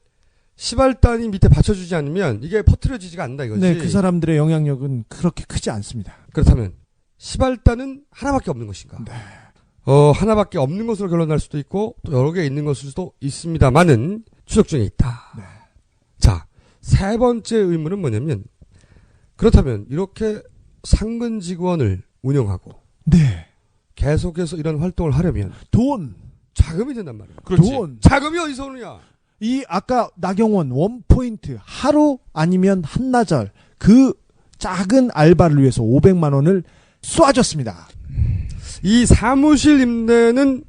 시발단이 밑에 받쳐주지 않으면 이게 퍼뜨려지지가 않는다 이거지. 네, 그 사람들의 영향력은 그렇게 크지 않습니다. 그렇다면 시발단은 하나밖에 없는 것인가? 하나밖에 없는 것으로 결론날 수도 있고 또 여러 개 있는 것일 수도 있습니다만은 추적 중에 있다. 자, 세 번째 의문은 뭐냐면 그렇다면 이렇게 상근 직원을 운영하고 계속해서 이런 활동을 하려면 자금이 된단 말이에요. 돈. 자금이 어디서 오느냐? 이 아까 나경원 원포인트 하루 아니면 한나절 그 작은 알바를 위해서 500만 원을 쏘아줬습니다. 이 사무실 임대는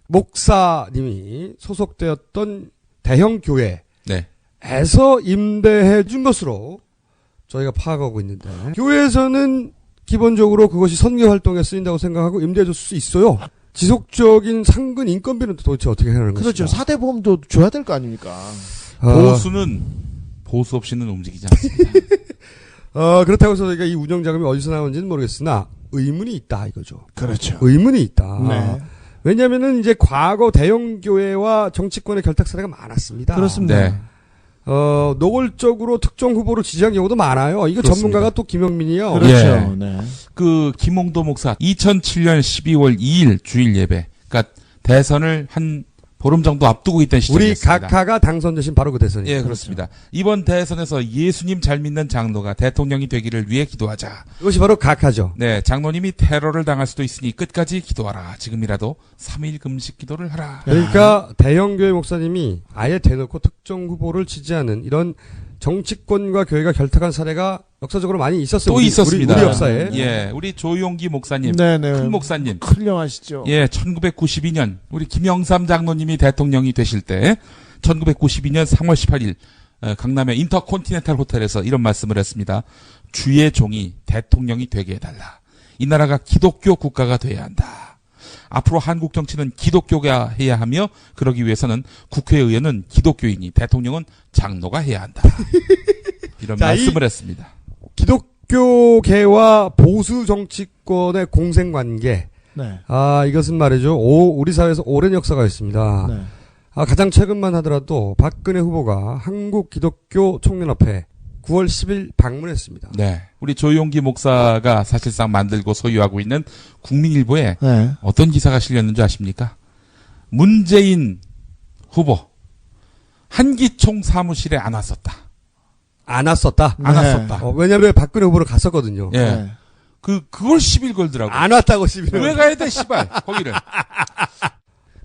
목사님이 소속되었던 대형 교회에서 임대해 준 것으로 저희가 파악하고 있는데 교회에서는 기본적으로 그것이 선교 활동에 쓰인다고 생각하고 임대해 줄 수 있어요. 지속적인 상근 인건비는 도대체 어떻게 하는 것인가? 그렇죠. 4대 보험도 줘야 될 거 아닙니까? 보수는 보수 없이는 움직이지 않습니다. 그렇다고 해서 저희가 이 운영 자금이 어디서 나오는지는 모르겠으나 의문이 있다 이거죠. 그렇죠. 의문이 있다. 네. 왜냐하면은 이제 과거 대형 교회와 정치권의 결탁 사례가 많았습니다. 그렇습니다. 네. 노골적으로 특정 후보를 지지한 경우도 많아요. 이거 그렇습니다. 전문가가 또 김영민이요. 그렇죠. 예. 네. 그 김홍도 목사 2007년 12월 2일 주일 예배. 그러니까 대선을 한 보름 정도 앞두고 있던 우리 시점이었습니다. 각하가 당선되신 바로 그 대선이에요. 예, 그렇습니다. 이번 대선에서 예수님 잘 믿는 장로가 대통령이 되기를 위해 기도하자. 이것이 바로 각하죠. 네, 장로님이 테러를 당할 수도 있으니 끝까지 기도하라. 지금이라도 3일 금식 기도를 하라. 그러니까 대형교회 목사님이 아예 대놓고 특정 후보를 지지하는 이런 정치권과 교회가 결탁한 사례가 역사적으로 많이 있었어요. 또 있었습니다. 우리 역사에. 예, 우리 조용기 목사님, 네네. 큰 목사님. 훌륭하시죠. 예, 1992년 우리 김영삼 장로님이 대통령이 되실 때 1992년 3월 18일 강남의 인터콘티넨탈 호텔에서 이런 말씀을 했습니다. 주의 종이 대통령이 되게 해달라. 이 나라가 기독교 국가가 돼야 한다. 앞으로 한국 정치는 기독교가 해야 하며 그러기 위해서는 국회의원은 기독교인이 대통령은 장로가 해야 한다. 이런 말씀을 했습니다. 기독교계와 보수 정치권의 공생관계. 네. 이것은 말이죠. 우리 사회에서 오랜 역사가 있습니다. 네. 가장 최근만 하더라도 박근혜 후보가 한국기독교총연합회 9월 10일 방문했습니다. 네. 우리 조용기 목사가 사실상 만들고 소유하고 있는 국민일보에 네. 어떤 기사가 실렸는지 아십니까? 문재인 후보 한기총 사무실에 안 왔었다. 안 왔었다? 안 왔었다. 왜냐면 박근혜 후보를 갔었거든요. 예. 네. 그걸 10일 걸더라고. 안 왔다고 10일. 왜 가야 돼, 씨발, 거기를.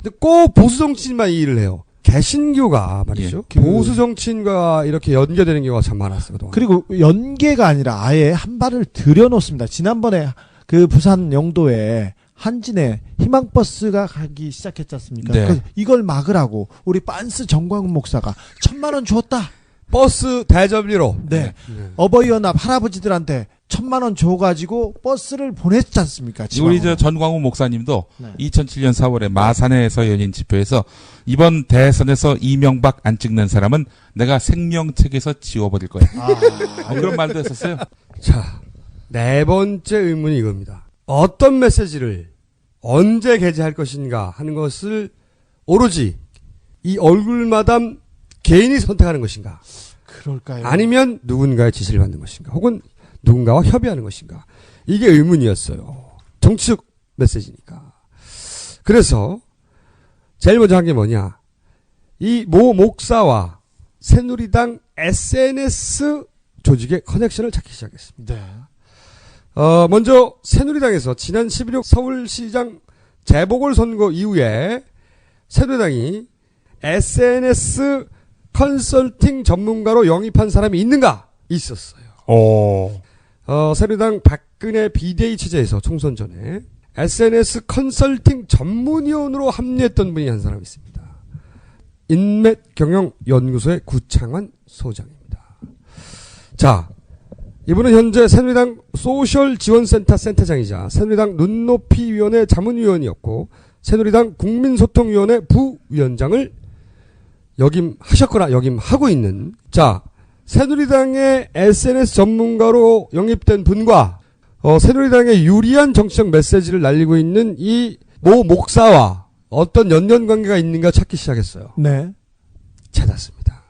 근데 꼭 보수 정치인만 이 일을 해요. 개신교가 말이죠. 예. 보수 정치인과 이렇게 연계되는 경우가 참 많았어요. 그동안. 그리고 연계가 아니라 아예 한 발을 들여놓습니다. 지난번에 그 부산 영도에 한진에 희망버스가 가기 시작했지 않습니까? 네. 그래서 이걸 막으라고 우리 빤스 정광훈 목사가 1,000만 원 주었다. 버스 대접비로. 네. 어버이연합 할아버지들한테 1,000만 원 줘가지고 버스를 보냈지 않습니까? 우리 저 전광훈 목사님도 네. 2007년 4월에 마산에서 열린 집회에서 이번 대선에서 이명박 안 찍는 사람은 내가 생명책에서 지워버릴 거야. 그런 말도 했었어요. 자, 네 번째 의문이 이겁니다. 어떤 메시지를 언제 게재할 것인가 하는 것을 오로지 이 얼굴마담 개인이 선택하는 것인가? 그럴까요? 아니면 누군가의 지시를 받는 것인가? 혹은 누군가와 협의하는 것인가? 이게 의문이었어요. 정치적 메시지니까. 그래서 제일 먼저 한 게 뭐냐? 이 모 목사와 새누리당 SNS 조직의 커넥션을 찾기 시작했습니다. 네. 먼저 새누리당에서 지난 11월 서울시장 재보궐선거 이후에 새누리당이 SNS 컨설팅 전문가로 영입한 사람이 있는가? 있었어요. 새누리당 박근혜 비대위 체제에서 총선 전에 SNS 컨설팅 전문위원으로 합류했던 분이 한 사람 있습니다. 인맥경영연구소의 구창환 소장입니다. 자, 이분은 현재 새누리당 소셜지원센터 센터장이자 새누리당 눈높이위원회 자문위원이었고 새누리당 국민소통위원회 부위원장을 역임하셨거나 역임하고 있는, 자, 새누리당의 SNS 전문가로 영입된 분과 새누리당의 유리한 정치적 메시지를 날리고 있는 이 모 목사와 어떤 연관관계가 있는가 찾기 시작했어요. 네. 찾았습니다.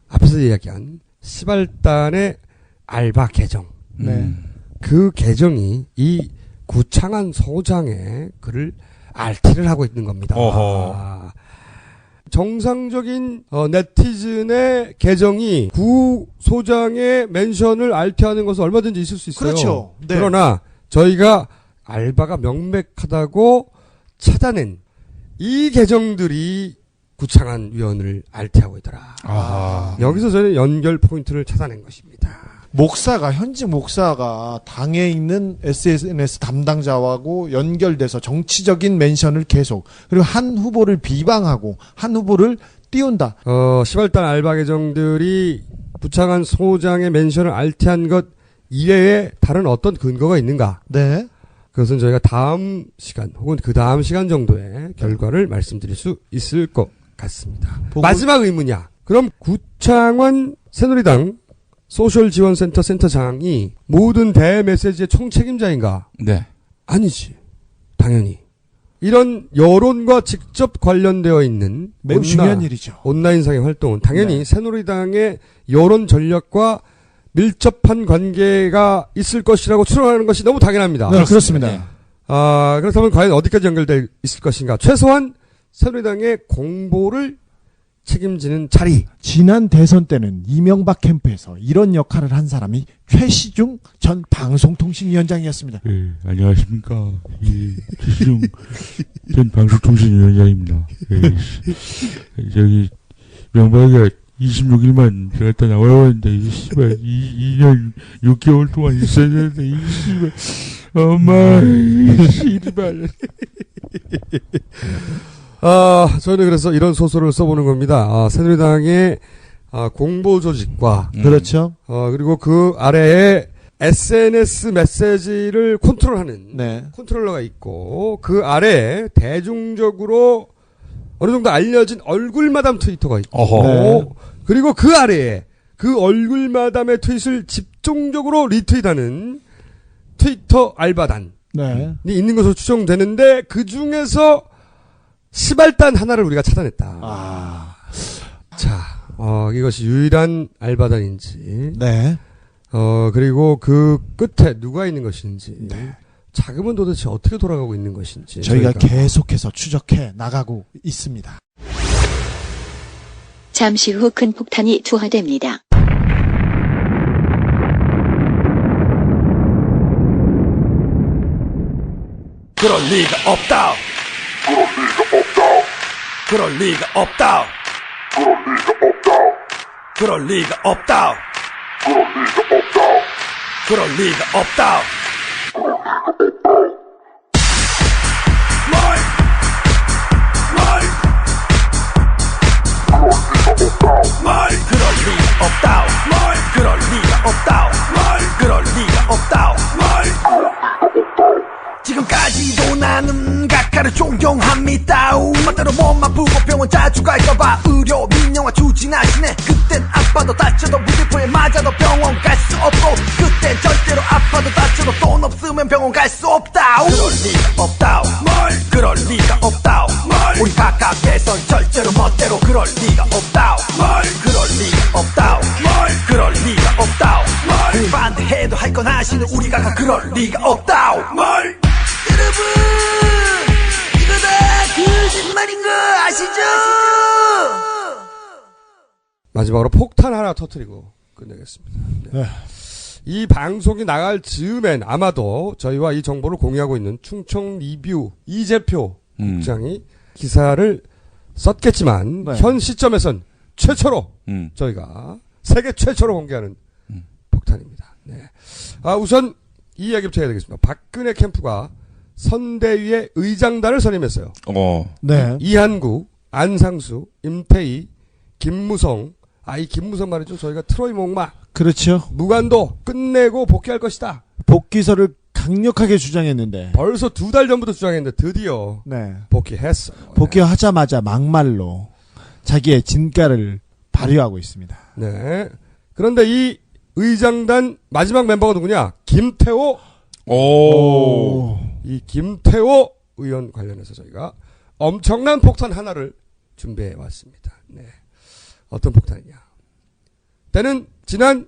앞에서 이야기한 시발단의 알바 계정. 네. 그 계정이 이 구창한 소장의 글을 RT를 하고 있는 겁니다. 정상적인 네티즌의 계정이 구 소장의 멘션을 RT하는 것은 얼마든지 있을 수 있어요. 그렇죠. 네. 그러나 저희가 알바가 명백하다고 찾아낸 이 계정들이 구창한 위원을 RT하고 있더라. 여기서 저는 연결 포인트를 찾아낸 것입니다. 목사가, 현직 목사가 당에 있는 SNS 담당자하고 연결돼서 정치적인 멘션을 계속, 그리고 한 후보를 비방하고 한 후보를 띄운다. 시발단 알바 계정들이 구창한 소장의 멘션을 RT한 것 이외에 다른 어떤 근거가 있는가? 네. 그것은 저희가 다음 시간 혹은 그 다음 시간 정도의 결과를 말씀드릴 수 있을 것 같습니다. 마지막 의문이야. 그럼 구창원 새누리당 소셜지원센터 센터장이 모든 대메시지의 총책임자인가? 네. 아니지. 당연히. 이런 여론과 직접 관련되어 있는 매우 중요한 일이죠. 온라인상의 활동은 당연히 네. 새누리당의 여론 전략과 밀접한 관계가 있을 것이라고 추론하는 것이 너무 당연합니다. 네, 그렇습니다. 그렇다면 과연 어디까지 연결되어 있을 것인가? 최소한 새누리당의 공보를 책임지는 자리. 지난 대선 때는 이명박 캠프에서 이런 역할을 한 최시중 전 방송통신위원장이었습니다. 예, 안녕하십니까. 예, 최시중 전 방송통신위원장입니다. 예, 저기, 명박이가 26일만 제가 다 나와야 하는데, 이 씨발, 2년 6개월 동안 있어야 되는데, 이 씨발, 엄마, 이 씨발. 저는 그래서 이런 소설을 써보는 겁니다. 새누리당의 공보 조직과 그렇죠. 그리고 그 아래에 SNS 메시지를 컨트롤하는 컨트롤러가 있고 그 아래에 대중적으로 어느 정도 알려진 얼굴마담 트위터가 있고 네. 그리고 그 아래에 그 얼굴마담의 트윗을 집중적으로 리트윗하는 트위터 알바단이 있는 것으로 추정되는데 그 중에서 시발단 하나를 우리가 찾아냈다. 자, 이것이 유일한 알바단인지. 네. 그리고 그 끝에 누가 있는 것인지. 자금은 도대체 어떻게 돌아가고 있는 것인지. 저희가 계속해서 추적해 나가고 있습니다. 잠시 후 큰 폭탄이 투하됩니다. 그럴 리가 없다. 그럴 리가 없다. 그럴 리가 없다. 그럴 리가 없다. 그럴 리가 없다. 그럴 리가 없다. 그럴 리가 없다. 지금까지도 나는 각하를 존경합니다. 맞대로 몸만 부고 병원 자주 갈까봐 의료 민영화 추진하시네. 그땐 아파도 다쳐도 무대포에 맞아도 병원 갈 수 없고 그땐 절대로 아파도 다쳐도 돈 없으면 병원 갈 수 없다. 그럴 리가 없다. 그럴 리가 없다. 우리 각하께선 절대로 멋대로 그럴 리가 없다. 그럴 리가 없다. 그럴 리가 없다. 우리 반대해도 할 건 하시는 우리 각하 그럴 리가 없다. 여러분 이거 다 거짓말인 거 아시죠? 마지막으로 폭탄 하나 터뜨리고 끝내겠습니다. 네. 이 방송이 나갈 즈음엔 아마도 저희와 이 정보를 공유하고 있는 충청 리뷰 이재표 국장이 기사를 썼겠지만 현 시점에선 최초로 저희가 세계 최초로 공개하는 폭탄입니다. 네. 우선 이 이야기부터 해야 되겠습니다. 박근혜 캠프가 선대위의 의장단을 선임했어요. 네. 이한구, 안상수, 임태희, 김무성. 이 김무성 말이죠. 저희가 트로이 목마. 그렇죠. 무관도 끝내고 복귀할 것이다. 복귀설을 강력하게 주장했는데 벌써 2달 전부터 주장했는데 드디어 복귀했어요. 복귀하자마자 막말로 자기의 진가를 발휘하고 있습니다. 네. 그런데 이 의장단 마지막 멤버가 누구냐? 김태호. 이 김태호 의원 관련해서 저희가 엄청난 폭탄 하나를 준비해 왔습니다. 네. 어떤 폭탄이냐? 때는 지난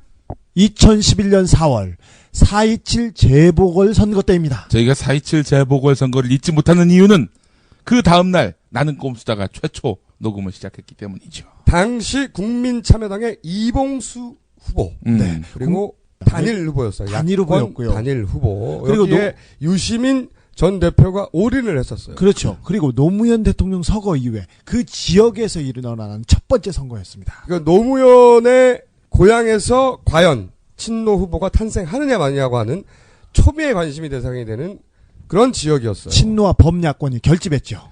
2011년 4월 4.27 재보궐선거 때입니다. 저희가 4.27 재보궐선거를 잊지 못하는 이유는 그 다음날 나는 꼼수다가 최초 녹음을 시작했기 때문이죠. 당시 국민참여당의 이봉수 후보. 네. 그리고 단일 후보였어요. 단일 후보였고요. 단일 후보. 그리고 여기에 유시민 전 대표가 올인을 했었어요. 그렇죠. 그리고 노무현 대통령 서거 이후에 그 지역에서 일어나는 첫 번째 선거였습니다. 그러니까 노무현의 고향에서 과연 친노 후보가 탄생하느냐 마느냐고 하는 초미의 관심이 대상이 되는 그런 지역이었어요. 친노와 범야권이 결집했죠.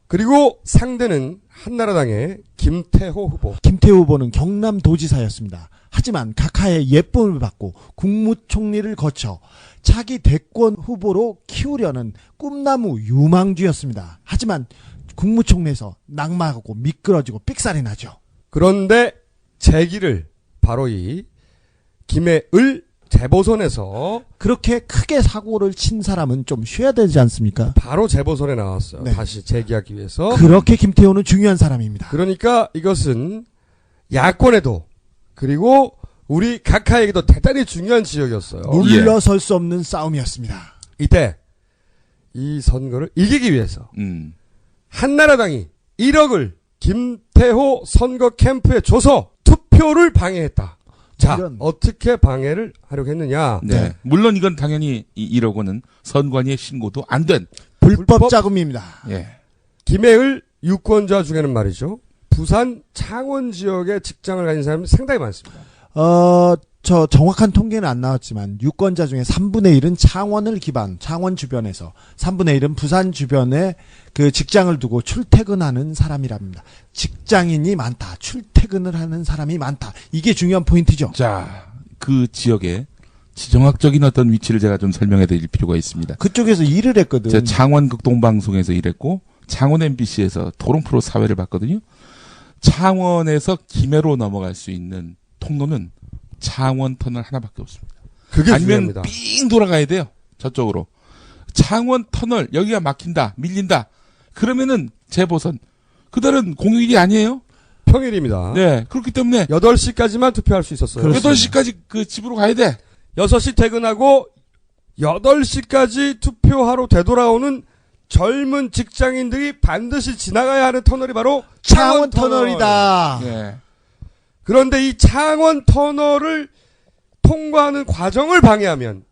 그리고 상대는 한나라당의 김태호 후보. 김태호 후보는 경남도지사였습니다. 하지만 각하의 예쁨을 받고 국무총리를 거쳐 차기 대권 후보로 키우려는 꿈나무 유망주였습니다. 하지만 국무총리에서 낙마하고 미끄러지고 삑살이 나죠. 그런데 재기를 바로 이 김해을 재보선에서 그렇게 크게 사고를 친 사람은 좀 쉬어야 되지 않습니까? 바로 재보선에 나왔어요. 네. 다시 재기하기 위해서. 그렇게 김태호는 중요한 사람입니다. 그러니까 이것은 야권에도 그리고 우리 각하에게도 대단히 중요한 지역이었어요. 물러설 수 없는 싸움이었습니다. 이때 이 선거를 이기기 위해서 한나라당이 1억을 김태호 선거 캠프에 줘서 투표를 방해했다. 자, 어떻게 방해를 하려고 했느냐? 네. 물론 이건 당연히 이 1억 원은 선관위에 신고도 안 된 불법 자금입니다. 예. 김해을 유권자 중에는 말이죠. 부산 창원 지역에 직장을 가진 사람이 상당히 많습니다. 저 정확한 통계는 안 나왔지만 유권자 중에 3분의 1은 창원을 창원 주변에서 3분의 1은 부산 주변에 그 직장을 두고 출퇴근하는 사람이랍니다. 직장인이 많다. 출퇴근을 하는 사람이 많다. 이게 중요한 포인트죠. 자, 그 지역의 지정학적인 어떤 위치를 제가 좀 설명해 드릴 필요가 있습니다. 그쪽에서 일을 했거든. 제가 창원 극동방송에서 일했고 창원 MBC에서 토론 프로 사회를 봤거든요. 창원에서 김해로 넘어갈 수 있는 통로는 창원 터널 하나밖에 없습니다. 그게 아니면 중요합니다. 삥 돌아가야 돼요. 저쪽으로. 창원 터널 여기가 막힌다. 밀린다. 그러면은 재보선. 그날은 공휴일이 아니에요? 평일입니다. 네. 그렇기 때문에 8시까지만 투표할 수 있었어요. 그렇습니다. 8시까지 그 집으로 가야 돼. 6시 퇴근하고 8시까지 투표하러 되돌아오는 젊은 직장인들이 반드시 지나가야 하는 터널이 바로 창원 터널이다. 네. 그런데 이 창원 터널을 통과하는 과정을 방해하면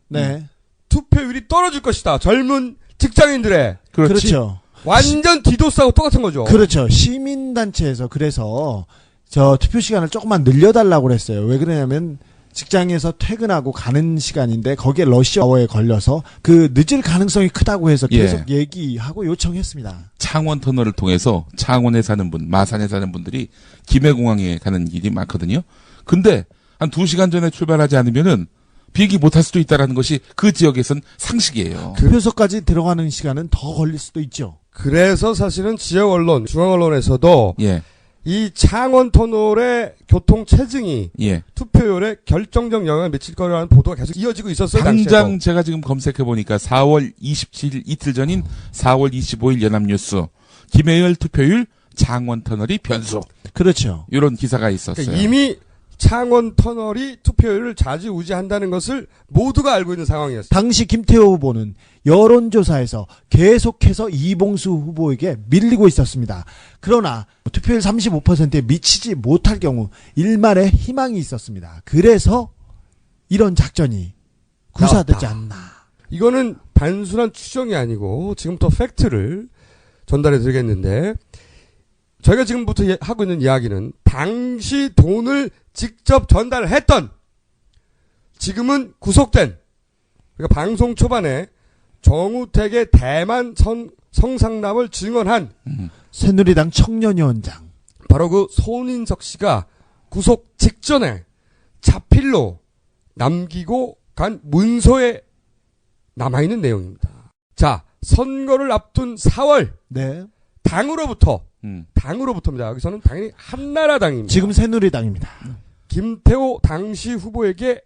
투표율이 떨어질 것이다. 젊은 직장인들의. 그렇죠. 완전 디도스하고 똑같은 거죠. 그렇죠. 시민단체에서 그래서 저 투표 시간을 조금만 늘려달라고 그랬어요. 왜 그러냐면 직장에서 퇴근하고 가는 시간인데 거기에 러시아워에 걸려서 그 늦을 가능성이 크다고 해서 계속 얘기하고 요청했습니다. 창원 터널을 통해서 창원에 사는 분, 마산에 사는 분들이 김해공항에 가는 길이 많거든요. 근데 한 2시간 전에 출발하지 않으면은 비행기 못 탈 수도 있다라는 것이 그 지역에선 상식이에요. 투표소까지 들어가는 시간은 더 걸릴 수도 있죠. 그래서 사실은 지역 언론, 중앙 언론에서도 이 창원 터널의 교통 체증이 투표율에 결정적 영향을 미칠 거라는 보도가 계속 이어지고 있었어요. 당장 당시에도. 제가 지금 검색해 보니까 4월 27일 이틀 전인 4월 25일 연합뉴스 김해열 투표율 창원 터널이 변수. 그렇죠. 이런 기사가 있었어요. 그러니까 이미 창원 터널이 투표율을 좌지우지한다는 것을 모두가 알고 있는 상황이었어요. 당시 김태호 후보는 여론조사에서 계속해서 이봉수 후보에게 밀리고 있었습니다. 그러나 투표율 35%에 미치지 못할 경우 일말의 희망이 있었습니다. 그래서 이런 작전이 구사되지 않나. 이거는 단순한 추정이 아니고 지금부터 팩트를 전달해 드리겠는데 저희가 지금부터 하고 있는 이야기는 당시 돈을 직접 전달했던 지금은 구속된 그러니까 방송 초반에 정우택의 대만 성상납을 증언한 새누리당 청년위원장 바로 그 손인석 씨가 구속 직전에 자필로 남기고 간 문서에 남아있는 내용입니다. 자, 선거를 앞둔 4월 당으로부터입니다. 여기서는 당연히 한나라당입니다. 지금 새누리당입니다. 김태호 당시 후보에게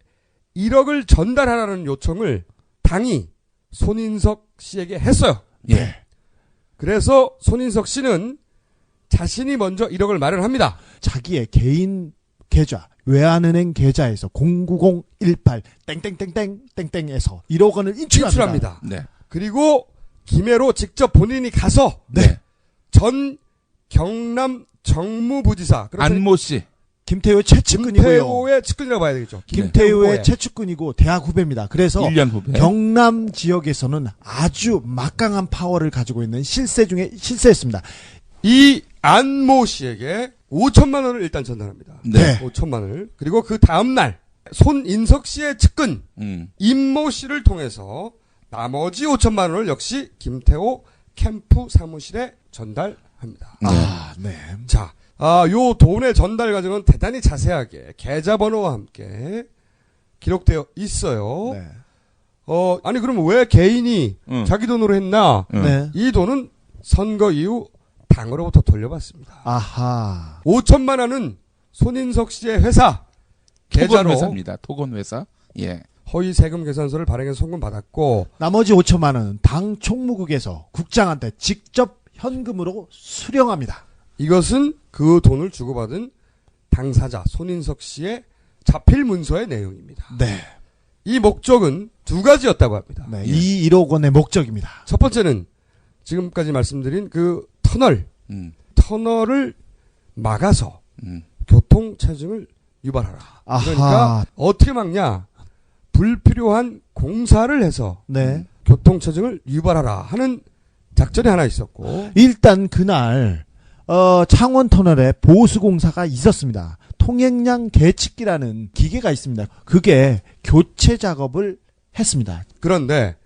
1억을 전달하라는 요청을 당이 손인석 씨에게 했어요. 그래서 손인석 씨는 자신이 먼저 1억을 마련합니다. 자기의 개인 계좌, 외환은행 계좌에서 09018 땡땡땡땡땡땡에서 1억 원을 인출합니다. 그리고 김해로 직접 본인이 가서 전 경남 정무부지사 안모 씨. 김태호의 최측근이고요. 김태호의 측근이라고 봐야 되겠죠. 김태호의 최측근이고 대학 후배입니다. 그래서 1년 후배. 경남 지역에서는 아주 막강한 파워를 가지고 있는 실세 중에 실세였습니다. 이 안모 씨에게 5천만 원을 일단 전달합니다. 5천만 원을. 그리고 그 다음 날 손인석 씨의 측근 임모 씨를 통해서 나머지 5천만 원을 역시 김태호 캠프 사무실에 전달합니다. 네. 자, 요 돈의 전달 과정은 대단히 자세하게 계좌번호와 함께 기록되어 있어요. 네. 아니 그러면 왜 개인이 자기 돈으로 했나? 네. 이 돈은 선거 이후 당으로부터 돌려받습니다. 아하. 5천만 원은 손인석 씨의 회사 계좌로 회사입니다. 토건 회사. 예. 허위 세금 계산서를 발행해서 송금받았고 나머지 5천만 원은 당 총무국에서 국장한테 직접 현금으로 수령합니다. 이것은 그 돈을 주고받은 당사자 손인석 씨의 자필 문서의 내용입니다. 네. 이 목적은 두 가지였다고 합니다. 네. 이 1억 원의 목적입니다. 첫 번째는 지금까지 말씀드린 그 터널을 막아서 교통 체증을 유발하라. 아하. 그러니까 어떻게 막냐? 불필요한 공사를 해서 네. 교통 체증을 유발하라 하는 작전이 하나 있었고 일단 그날 창원 터널에 보수 공사가 있었습니다. 통행량 계측기라는 기계가 있습니다. 그게 교체 작업을 했습니다. 그런데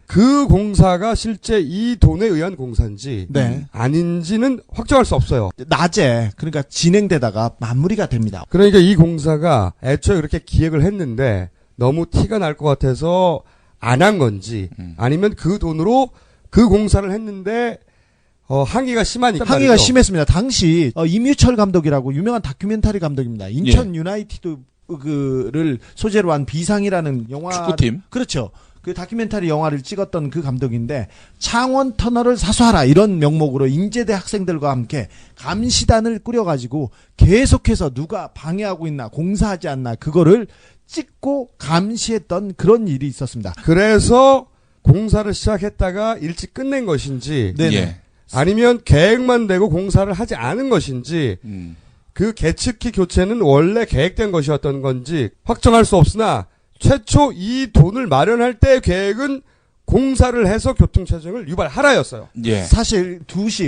그 공사가 실제 이 돈에 의한 공사인지 네. 아닌지는 확정할 수 없어요. 낮에 그러니까 진행되다가 마무리가 됩니다. 그러니까 이 공사가 애초에 그렇게 기획을 했는데 너무 티가 날 것 같아서 안 한 건지 아니면 그 돈으로 그 공사를 했는데 항의가 심하니까 항의가 말이죠. 심했습니다. 당시 임유철 감독이라고 유명한 다큐멘터리 감독입니다. 인천 유나이티드를 소재로 한 비상이라는 영화 축구팀. 그렇죠. 그 다큐멘터리 영화를 찍었던 그 감독인데 창원 터널을 사수하라 이런 명목으로 인제대 학생들과 함께 감시단을 꾸려가지고 계속해서 누가 방해하고 있나 공사하지 않나 그거를 찍고 감시했던 그런 일이 있었습니다. 그래서 공사를 시작했다가 일찍 끝낸 것인지 예. 아니면 계획만 되고 공사를 하지 않은 것인지 그 계측기 교체는 원래 계획된 것이었던 건지 확정할 수 없으나 최초 이 돈을 마련할 때 계획은 공사를 해서 교통체증을 유발하라였어요. 예. 사실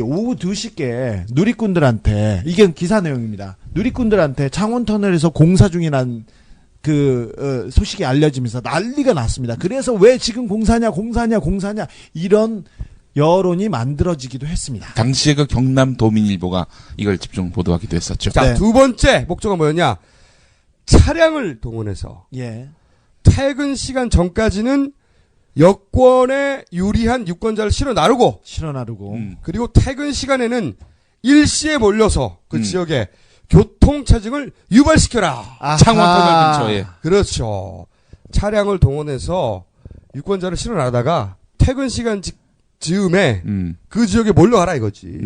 오후 2시께 누리꾼들한테 이게 기사 내용입니다. 누리꾼들한테 창원터널에서 공사 중이란 소식이 알려지면서 난리가 났습니다. 그래서 왜 지금 공사냐 이런 여론이 만들어지기도 했습니다. 당시에 그 경남도민일보가 이걸 집중 보도하기도 했었죠. 자, 네. 두 번째 목적은 뭐였냐? 차량을 동원해서 예. 퇴근 시간 전까지는 여권에 유리한 유권자를 실어 나르고 그리고 퇴근 시간에는 일시에 몰려서 그 지역에 교통체증을 유발시켜라. 창원터널 근처에. 그렇죠. 차량을 동원해서 유권자를 실어 나르다가 퇴근 시간 즈음에 그 지역에 몰려가라 이거지.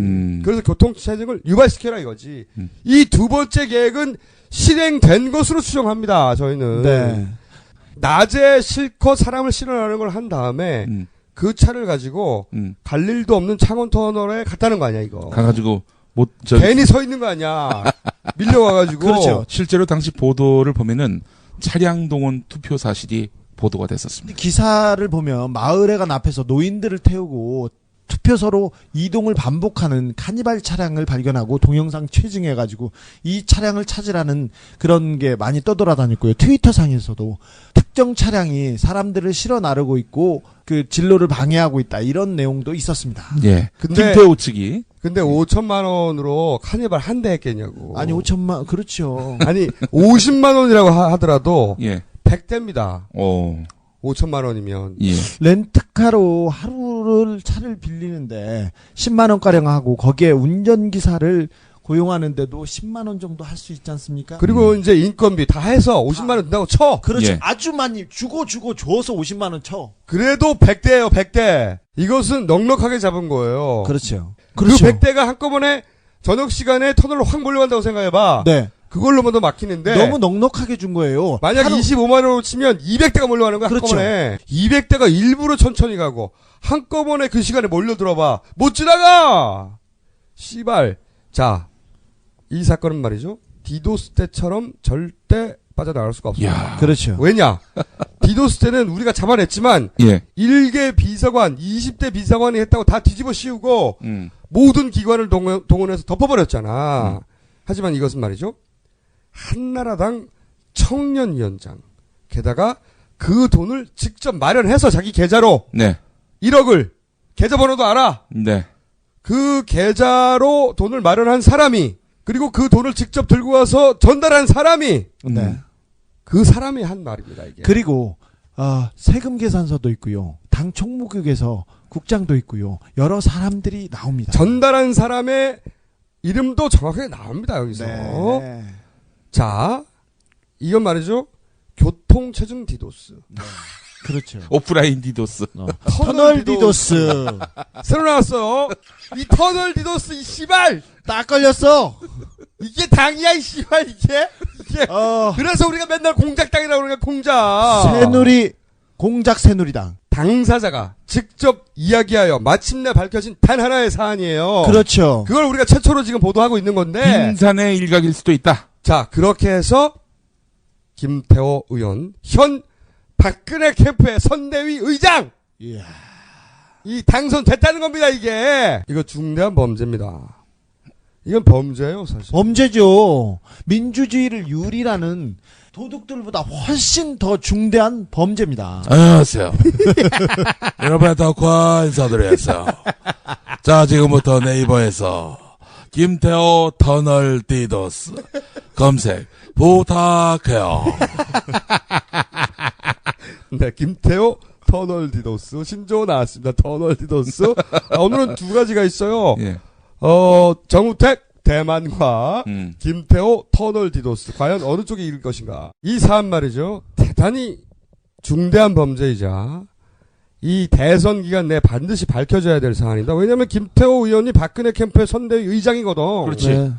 그래서 교통체증을 유발시켜라 이거지. 이 두 번째 계획은 실행된 것으로 추정합니다. 저희는. 네. 낮에 실컷 사람을 실어나는 걸 한 다음에 그 차를 가지고 갈 일도 없는 창원터널에 갔다는 거 아니야 이거. 가가지고 괜히 서 있는 거 아니야. 밀려와가지고. 그렇죠. 실제로 당시 보도를 보면은 차량 동원 투표 사실이 보도가 됐었습니다. 기사를 보면 마을회관 앞에서 노인들을 태우고 투표소로 이동을 반복하는 카니발 차량을 발견하고 동영상 채증해가지고 이 차량을 찾으라는 그런 게 많이 떠돌아다녔고요. 트위터상에서도 특정 차량이 사람들을 실어 나르고 있고 그 진로를 방해하고 있다 이런 내용도 있었습니다. 예. 근데 김태호 측이. 근데 5천만 원으로 카니발 한 대 했겠냐고. 아니 5천만 그렇죠. 아니 50만 원이라고 하더라도 예. 100대입니다. 5천만 원이면. 예. 렌트카로 하루를 차를 빌리는데 10만 원가량 하고 거기에 운전기사를 고용하는데도 10만 원 정도 할 수 있지 않습니까? 그리고 이제 인건비 다 해서 50만 원 든다고 쳐. 그렇죠. 예. 아주 많이 주고 줘서 50만 원 쳐. 그래도 100대예요, 100대. 이것은 넉넉하게 잡은 거예요. 그렇죠. 그 100대가 한꺼번에 저녁 시간에 터널로 확 몰려간다고 생각해봐. 네. 그걸로만 더 막히는데. 너무 넉넉하게 준 거예요. 만약 25만 원으로 치면 200대가 몰려가는 거야, 그렇죠. 한꺼번에. 200대가 일부러 천천히 가고, 한꺼번에 그 시간에 몰려들어봐. 못 지나가! 씨발. 자, 이 사건은 말이죠. 디도스 때처럼 절대 빠져나갈 수가 없어요. 그렇죠. 왜냐? 디도스 때는 우리가 잡아냈지만, 예. 1개 비서관, 20대 비서관이 했다고 다 뒤집어 씌우고, 모든 기관을 동원해서 덮어버렸잖아. 하지만 이것은 말이죠. 한나라당 청년위원장. 게다가 그 돈을 직접 마련해서 자기 계좌로. 네. 1억을. 계좌번호도 알아. 네. 그 계좌로 돈을 마련한 사람이 그리고 그 돈을 직접 들고 와서 전달한 사람이 네. 그 사람이 한 말입니다. 이게. 그리고 세금 계산서도 있고요. 당 총무국에서 국장도 있고요. 여러 사람들이 나옵니다. 전달한 사람의 이름도 정확하게 나옵니다. 여기서. 네. 자, 이건 말이죠. 교통 체증 디도스. 네. 그렇죠. 오프라인 디도스. 터널 디도스. 새로 나왔어요. 이 터널 디도스 이 씨발 딱 걸렸어. 이게 당이야 이 씨발 이게. 그래서 우리가 맨날 공작당이라고 그러니까 공작. 공작 새누리당. 당사자가 직접 이야기하여 마침내 밝혀진 단 하나의 사안이에요. 그렇죠. 그걸 우리가 최초로 지금 보도하고 있는 건데. 빙산의 일각일 수도 있다. 자, 그렇게 해서 김태호 의원 현 박근혜 캠프의 선대위 의장. 이야. 이 당선됐다는 겁니다, 이게. 이거 중대한 범죄입니다. 이건 범죄예요, 사실. 범죄죠. 민주주의를 유리라는 도둑들보다 훨씬 더 중대한 범죄입니다. 안녕하세요. 여러분의 덕화 인사드리겠어요. 자, 지금부터 네이버에서 김태호 터널 디도스 검색 부탁해요. 네, 김태호 터널 디도스 신조 나왔습니다. 터널 디도스. 오늘은 두 가지가 있어요. 예. 정우택 대만과 김태호 터널 디도스. 과연 어느 쪽이 이길 것인가? 이 사안 말이죠. 대단히 중대한 범죄이자 이 대선 기간 내에 반드시 밝혀져야 될 사안이다. 왜냐하면 김태호 의원이 박근혜 캠프의 선대위 의장이거든. 그렇지. 네.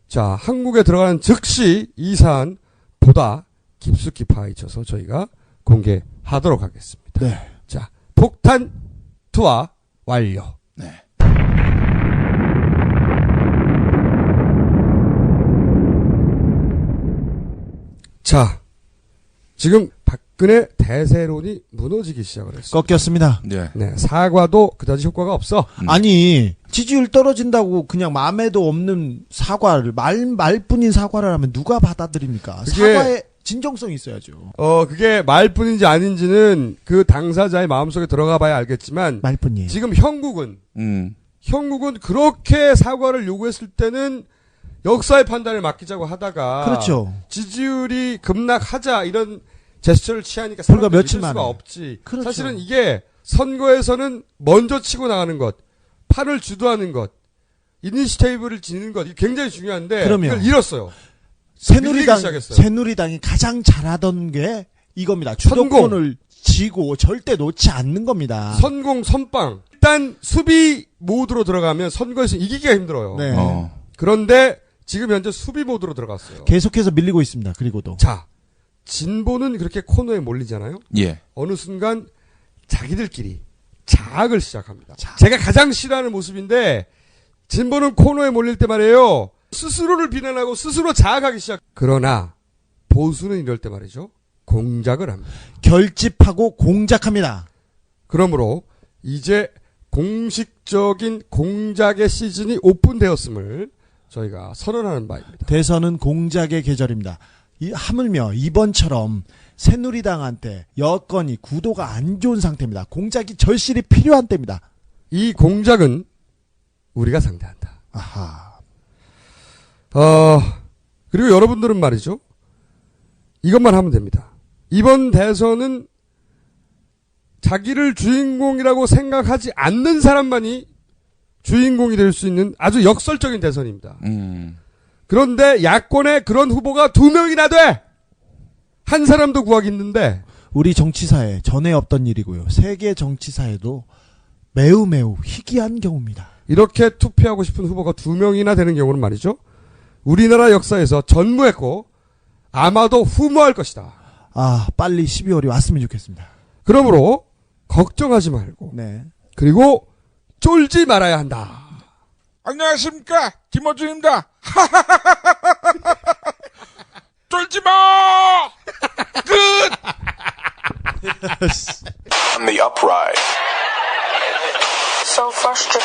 자, 한국에 들어가는 즉시 이 사안 보다 깊숙이 파헤쳐서 저희가 공개하도록 하겠습니다. 네. 자, 폭탄 투하 완료. 네. 자, 지금 박근혜 대세론이 무너지기 시작을 했어요. 꺾였습니다. 네. 네, 사과도 그다지 효과가 없어. 아니, 지지율 떨어진다고 그냥 마음에도 없는 사과를, 말뿐인 사과를 하면 누가 받아들입니까? 그게- 사과에 진정성이 있어야죠. 그게 말뿐인지 아닌지는 그 당사자의 마음속에 들어가 봐야 알겠지만, 말뿐이에요. 지금 형국은 그렇게 사과를 요구했을 때는 역사의 판단을 맡기자고 하다가, 그렇죠. 지지율이 급락하자 이런 제스처를 취하니까 불과 사람들이 며칠 믿을 수가 만에. 없지. 그렇죠. 사실은 이게 선거에서는 먼저 치고 나가는 것, 판을 주도하는 것, 이니시테이브를 지는 것, 이게 굉장히 중요한데 그럼요. 이걸 잃었어요. 밀리기 시작했어요. 새누리당이 가장 잘하던 게 이겁니다. 주도권을 쥐고 절대 놓지 않는 겁니다. 선공, 선빵. 일단 수비 모드로 들어가면 선거에서 이기기가 힘들어요. 네. 그런데 지금 현재 수비 모드로 들어갔어요. 계속해서 밀리고 있습니다. 그리고도. 자, 진보는 그렇게 코너에 몰리잖아요. 예. 어느 순간 자기들끼리 자학을 시작합니다. 제가 가장 싫어하는 모습인데 진보는 코너에 몰릴 때 말이에요. 스스로를 비난하고 스스로 자학하기 시작. 그러나 보수는 이럴 때 말이죠. 공작을 합니다. 결집하고 공작합니다. 그러므로 이제 공식적인 공작의 시즌이 오픈되었음을 저희가 선언하는 바입니다. 대선은 공작의 계절입니다. 하물며 이번처럼 새누리당한테 여건이 구도가 안 좋은 상태입니다. 공작이 절실히 필요한 때입니다. 이 공작은 우리가 상대한다. 아하. 그리고 여러분들은 말이죠. 이것만 하면 됩니다. 이번 대선은 자기를 주인공이라고 생각하지 않는 사람만이 주인공이 될 수 있는 아주 역설적인 대선입니다. 그런데 야권에 그런 후보가 2명이나 돼! 한 사람도 구하기 힘든데. 우리 정치사에 전에 없던 일이고요. 세계 정치사에도 매우 희귀한 경우입니다. 이렇게 투표하고 싶은 후보가 2명이나 되는 경우는 말이죠. 우리나라 역사에서 전무했고 아마도 후무할 것이다. 빨리 12월이 왔으면 좋겠습니다. 그러므로 걱정하지 말고 네. 그리고 쫄지 말아야 한다. 안녕하십니까, 김어준입니다. 쫄지 마. 끝. On the uprise. So frustrated.